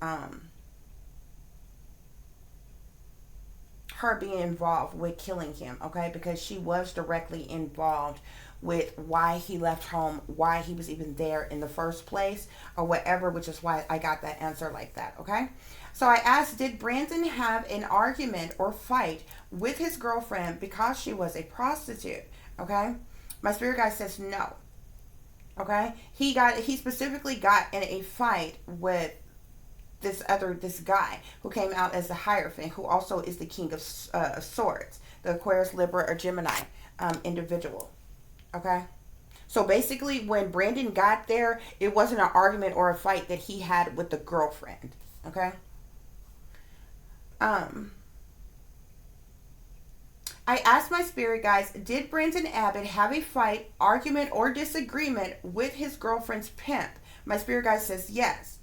her being involved with killing him. Okay. Because she was directly involved with why he left home, why he was even there in the first place, or whatever, which is why I got that answer like that. Okay. So I asked, did Brandon have an argument or fight with his girlfriend because she was a prostitute? Okay. My spirit guide says no. Okay. He specifically got in a fight with this guy who came out as the Hierophant, who also is the King of Swords, the Aquarius, Libra, or Gemini individual. Okay. So basically, when Brandon got there, it wasn't an argument or a fight that he had with the girlfriend. Okay. I asked my spirit guides, did Brandon Abbott have a fight, argument, or disagreement with his girlfriend's pimp? My spirit guide says yes.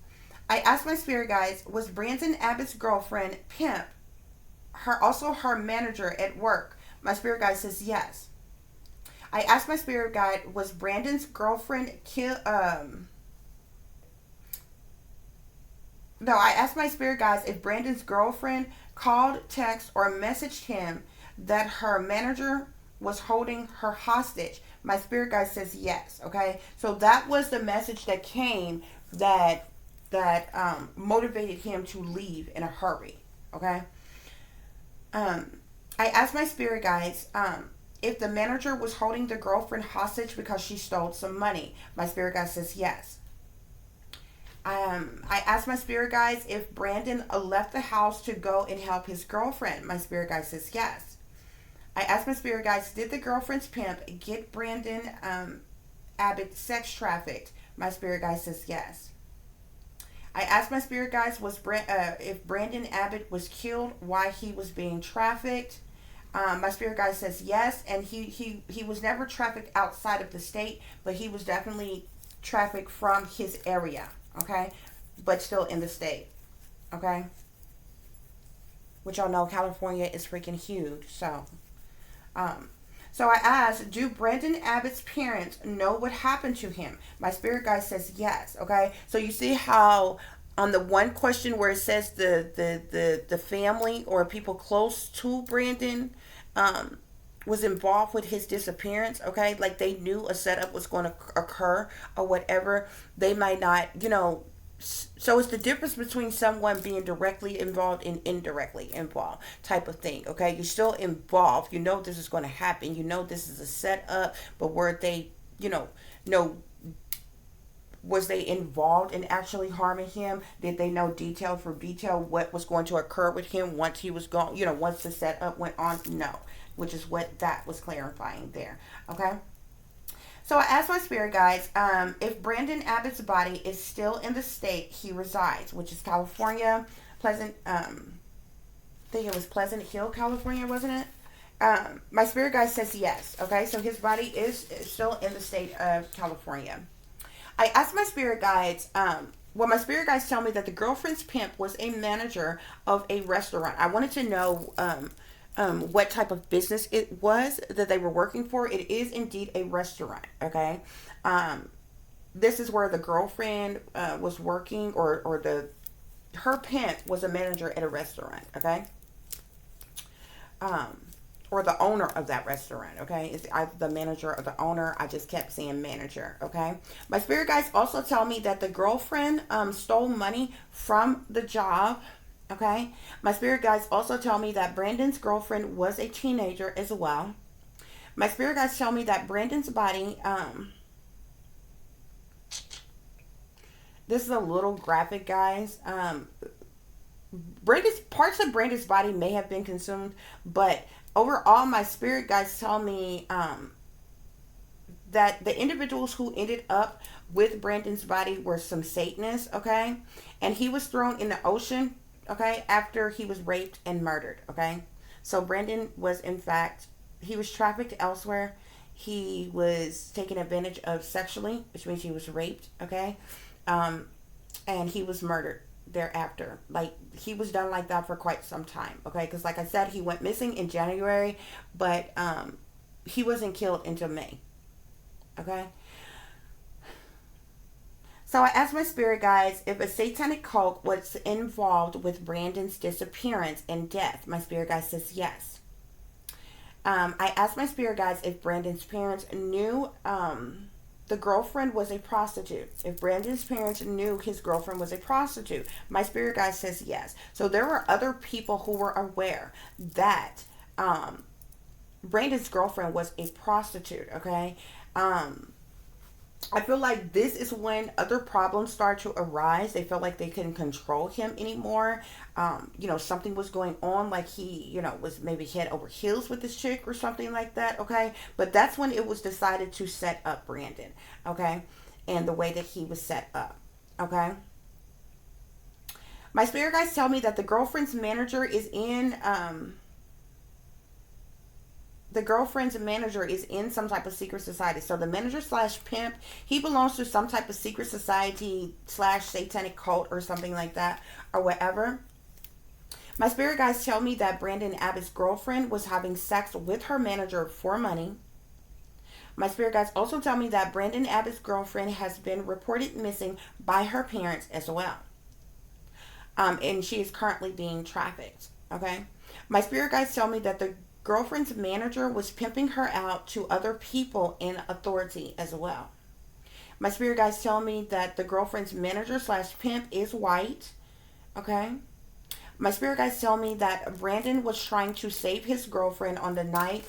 I asked my spirit guides, was Brandon Abbott's girlfriend, Pimp, her manager at work? My spirit guide says yes. I asked my spirit guide, was Brandon's girlfriend no, I asked my spirit guides if Brandon's girlfriend called, texted, or messaged him that her manager was holding her hostage. My spirit guide says yes. Okay, so that was the message that came that motivated him to leave in a hurry. Okay. I asked my spirit guides if the manager was holding the girlfriend hostage because she stole some money. My spirit guide says yes. I asked my spirit guides if Brandon left the house to go and help his girlfriend. My spirit guide says yes. I asked my spirit guides, did the girlfriend's pimp get Brandon Abbott sex trafficked? My spirit guide says yes. I asked my spirit guides if Brandon Abbott was killed while he was being trafficked. My spirit guide says yes, and he was never trafficked outside of the state, but he was definitely trafficked from his area, okay, but still in the state, okay. Which y'all know California is freaking huge, so. So I asked, do Brandon Abbott's parents know what happened to him? My spirit guide says yes. Okay, so you see how on the one question where it says the family or people close to Brandon was involved with his disappearance. Okay, like they knew a setup was going to occur or whatever. They might not, so it's the difference between someone being directly involved and indirectly involved type of thing. Okay, you're still involved, you know this is going to happen, you know this is a setup, but were they, no, was they involved in actually harming him? Did they know detail for detail what was going to occur with him once he was gone, once the setup went on? No, which is what that was clarifying there. Okay. So I asked my spirit guides if Brandon Abbott's body is still in the state he resides, which is California, I think it was Pleasant Hill, California, wasn't it? My spirit guide says yes. Okay, so his body is still in the state of California. I asked my spirit guides, my spirit guides tell me that the girlfriend's pimp was a manager of a restaurant. I wanted to know what type of business it was that they were working for. It is indeed a restaurant. Okay, this is where the girlfriend was working, or her pimp was a manager at a restaurant. Okay, or the owner of that restaurant. Okay, it's either the manager or the owner. I just kept saying manager. Okay, my spirit guides also tell me that the girlfriend stole money from the job. Okay, my spirit guides also tell me that Brandon's girlfriend was a teenager as well. My spirit guides tell me that Brandon's body, this is a little graphic, guys. Parts of Brandon's body may have been consumed, but overall, my spirit guides tell me that the individuals who ended up with Brandon's body were some Satanists. Okay, and he was thrown in the ocean. Okay, after he was raped and murdered. Okay, so Brandon was, in fact, he was trafficked elsewhere. He was taken advantage of sexually, which means he was raped. Okay, and he was murdered thereafter. Like, he was done like that for quite some time. Okay, because like I said, he went missing in January, but he wasn't killed until May. Okay. So I asked my spirit guides if a satanic cult was involved with Brandon's disappearance and death. My spirit guide says yes. I asked my spirit guides if Brandon's parents knew the girlfriend was a prostitute. If Brandon's parents knew his girlfriend was a prostitute. My spirit guide says yes. So there were other people who were aware that Brandon's girlfriend was a prostitute. Okay. I feel like this is when other problems start to arise. They felt like they couldn't control him anymore. Something was going on, like he, was maybe head over heels with this chick or something like that. Okay. But that's when it was decided to set up Brandon. Okay. And the way that he was set up. Okay. My spirit guides tell me that the girlfriend's manager is in, the girlfriend's manager is in some type of secret society. So the manager slash pimp, he belongs to some type of secret society slash satanic cult or something like that, or whatever. My spirit guides tell me that Brandon Abbott's girlfriend was having sex with her manager for money. My spirit guides also tell me that Brandon Abbott's girlfriend has been reported missing by her parents as well. And she is currently being trafficked. Okay. My spirit guides tell me that the girlfriend's manager was pimping her out to other people in authority as well. My spirit guides tell me that the girlfriend's manager slash pimp is white. Okay. My spirit guides tell me that Brandon was trying to save his girlfriend on the night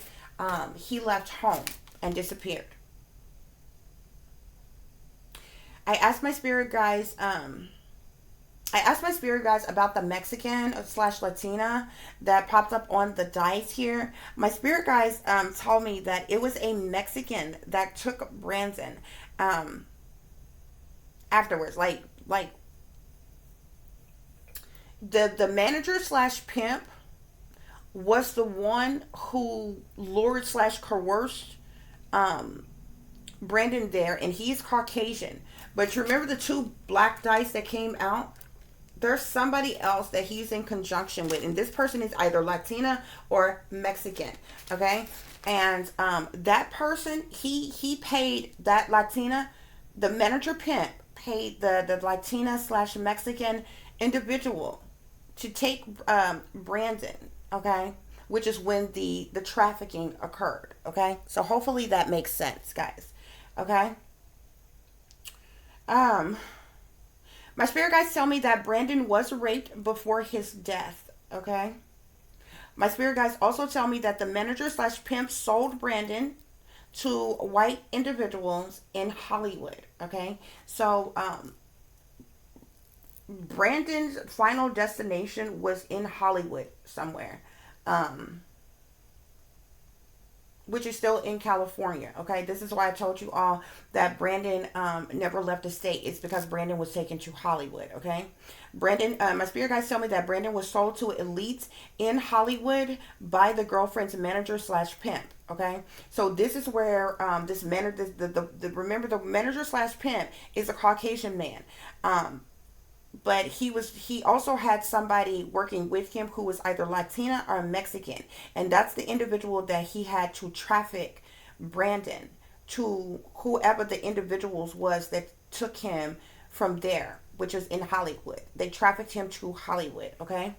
he left home and disappeared. I asked my spirit guides. I asked my spirit guides about the Mexican slash Latina that popped up on the dice here. My spirit guides told me that it was a Mexican that took Brandon afterwards. Like the manager slash pimp was the one who lured slash coerced Brandon there, and he's Caucasian. But you remember the two black dice that came out? There's somebody else that he's in conjunction with, and this person is either Latina or Mexican. Okay, and that person, he paid that Latina, the manager pimp paid the Latina slash Mexican individual to take Brandon. Okay, which is when the trafficking occurred. Okay, so hopefully that makes sense, guys. Okay. My spirit guides tell me that Brandon was raped before his death. Okay. My spirit guides also tell me that the manager slash pimp sold Brandon to white individuals in Hollywood. Okay. So Brandon's final destination was in Hollywood somewhere. Which is still in California. Okay, this is why I told you all that Brandon never left the state. It's because Brandon was taken to Hollywood. Okay, Brandon. My spirit guides tell me that Brandon was sold to elites in Hollywood by the girlfriend's manager slash pimp. Okay, so this is where this manager, remember the manager slash pimp is a Caucasian man. But he also had somebody working with him who was either Latina or Mexican, and that's the individual that he had to traffic Brandon to whoever the individuals was that took him from there, which is in Hollywood. They trafficked him to Hollywood. Okay.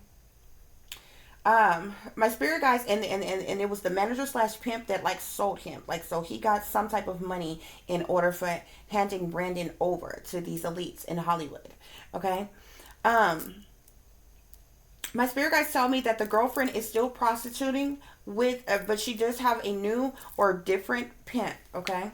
My spirit guys, and it was the manager slash pimp that like sold him, like, so he got some type of money in order for handing Brandon over to these elites in Hollywood. Okay. My spirit guides tell me that the girlfriend is still prostituting with, but she does have a new or different pimp. Okay.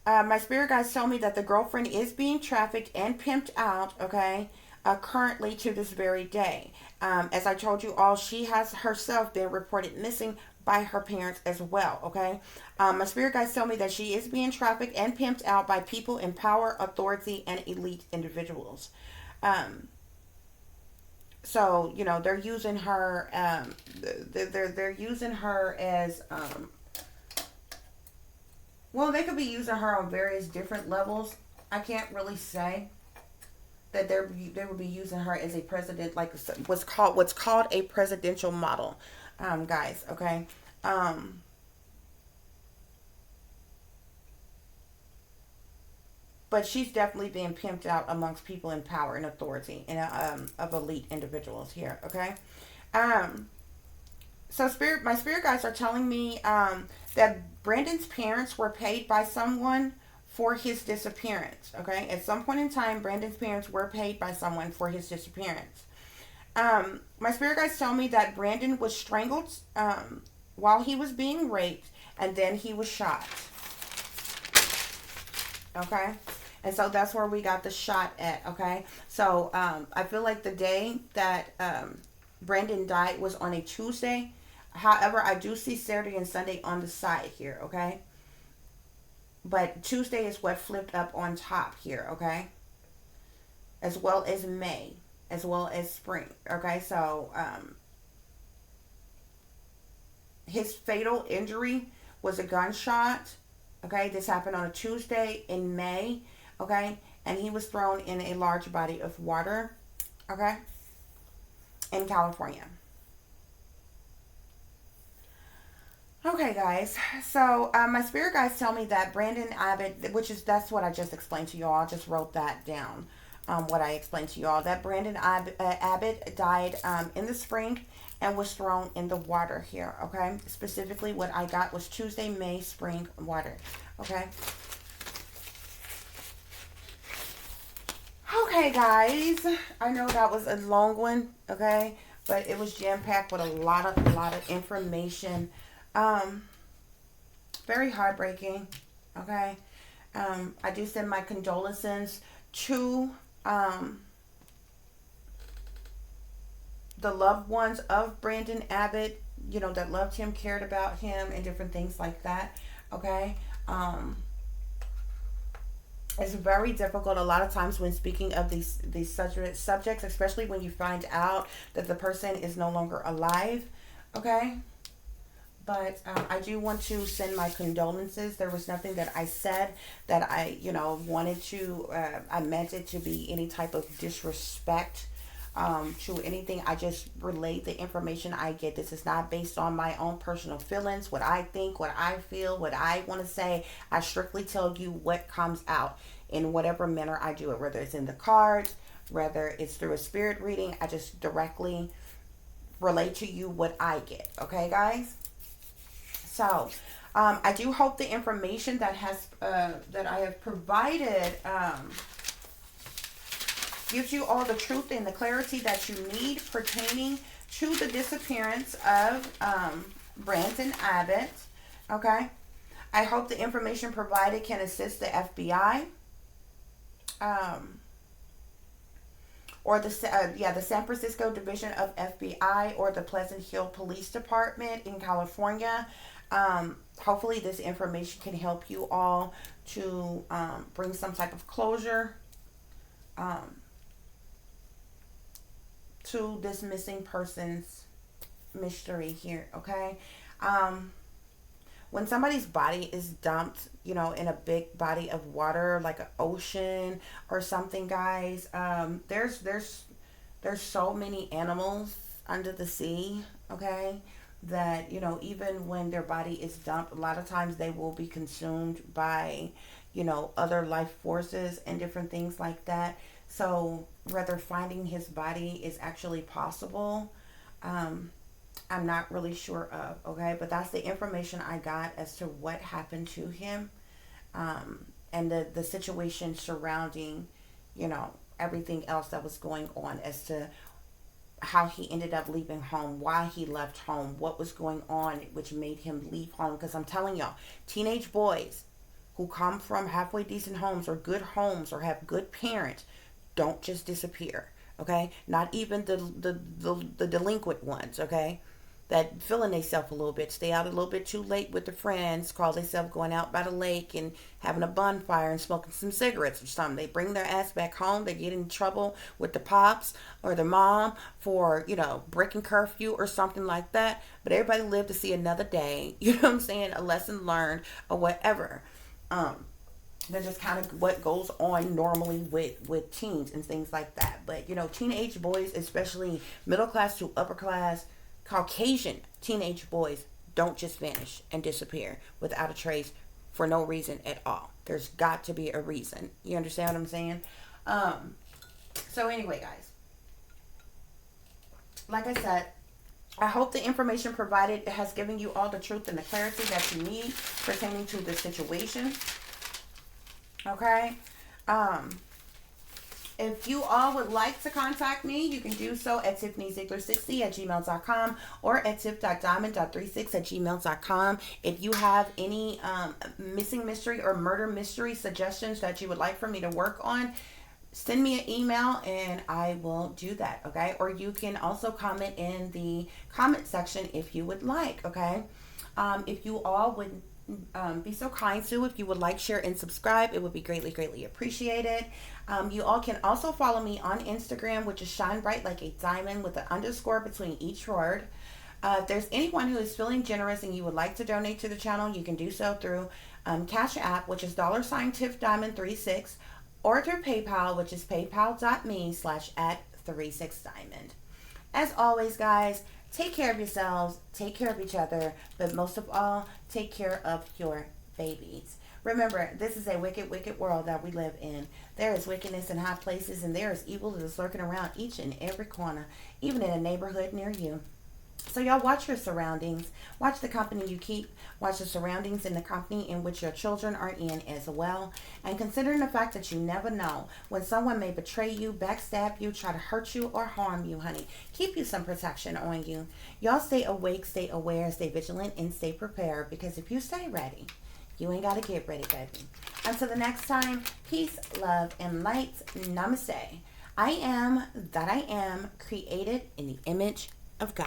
My spirit guides tell me that the girlfriend is being trafficked and pimped out. Okay. Currently to this very day. As I told you all, she has herself been reported missing by her parents as well. Okay. My spirit guides tell me that she is being trafficked and pimped out by people in power, authority, and elite individuals. So you know they're using her. They're using her as. Well, they could be using her on various different levels. I can't really say that they would be using her as a president, like what's called a presidential model, guys. Okay. But she's definitely being pimped out amongst people in power and authority and of elite individuals here. Okay. So my spirit guides are telling me that Brandon's parents were paid by someone for his disappearance. Okay. At some point in time, Brandon's parents were paid by someone for his disappearance. My spirit guides tell me that Brandon was strangled while he was being raped, and then he was shot. Okay. And so that's where we got the shot at. Okay. So I feel like the day that Brandon died was on a Tuesday. However, I do see Saturday and Sunday on the side here. Okay. But Tuesday is what flipped up on top here. Okay. As well as May, as well as spring. Okay. So his fatal injury was a gunshot. Okay, this happened on a Tuesday in May. Okay, and he was thrown in a large body of water. Okay, in California. Okay, guys. So my spirit guides tell me that Brandon Abbott, that's what I just explained to y'all. I just wrote that down. What I explained to y'all, that Brandon Abbott died in the spring and was thrown in the water here. Okay, specifically what I got was Tuesday, May, spring water. Okay. Okay, guys. I know that was a long one. Okay, but it was jam packed with a lot of information. Very heartbreaking. Okay. I do send my condolences to the loved ones of Brandon Abbott, that loved him, cared about him, and different things like that. Okay. It's very difficult a lot of times when speaking of these subjects, especially when you find out that the person is no longer alive. Okay. But I do want to send my condolences. There was nothing that I said that I, wanted to, I meant it to be any type of disrespect to anything. I just relate the information I get. This is not based on my own personal feelings, what I think, what I feel, what I want to say. I strictly tell you what comes out in whatever manner I do it, whether it's in the cards, whether it's through a spirit reading. I just directly relate to you what I get. Okay, guys? So, I do hope the information that I have provided gives you all the truth and the clarity that you need pertaining to the disappearance of Brandon Abbott. Okay, I hope the information provided can assist the FBI, or the San Francisco Division of FBI, or the Pleasant Hill Police Department in California. Hopefully this information can help you all to bring some type of closure to this missing person's mystery here. Okay. When somebody's body is dumped, in a big body of water, like an ocean or something, guys, there's so many animals under the sea. Okay, that even when their body is dumped, a lot of times they will be consumed by other life forces and different things like that. So whether finding his body is actually possible, I'm not really sure of. Okay, but that's the information I got as to what happened to him, and the situation surrounding everything else that was going on as to how he ended up leaving home, why he left home, what was going on which made him leave home. Because I'm telling y'all, teenage boys who come from halfway decent homes or good homes or have good parents don't just disappear. Okay, not even the delinquent ones. Okay, that feeling themselves a little bit, stay out a little bit too late with the friends, call themselves going out by the lake and having a bonfire and smoking some cigarettes or something. They bring their ass back home. They get in trouble with the pops or the mom for, breaking curfew or something like that. But everybody lived to see another day. You know what I'm saying? A lesson learned or whatever. That's just kind of what goes on normally with teens and things like that. But, teenage boys, especially middle class to upper class, Caucasian teenage boys don't just vanish and disappear without a trace for no reason at all. There's got to be a reason. You understand what I'm saying? So anyway, guys, like I said, I hope the information provided has given you all the truth and the clarity that you need pertaining to the situation. Okay? If you all would like to contact me, you can do so at tiffanyziegler60@gmail.com or at tiff.diamond.36@gmail.com. If you have any missing mystery or murder mystery suggestions that you would like for me to work on, send me an email and I will do that, okay? Or you can also comment in the comment section if you would like, okay? If you all would be so kind to, if you would like, share, and subscribe, it would be greatly appreciated. You all can also follow me on Instagram, which is shine bright like a diamond with an underscore between each word. If there's anyone who is feeling generous and you would like to donate to the channel, you can do so through Cash App, which is $Tiff Diamond36, or through PayPal, which is paypal.me/@36diamond. As always, guys, take care of yourselves, take care of each other, but most of all, take care of your babies. Remember, this is a wicked, wicked world that we live in. There is wickedness in high places, and there is evil that is lurking around each and every corner, even in a neighborhood near you. So y'all, watch your surroundings. Watch the company you keep. Watch the surroundings in the company in which your children are in as well. And considering the fact that you never know when someone may betray you, backstab you, try to hurt you, or harm you, honey, keep you some protection on you. Y'all stay awake, stay aware, stay vigilant, and stay prepared, because if you stay ready, you ain't got to get ready, baby. Until the next time, peace, love, and light. Namaste. I am that I am, created in the image of God.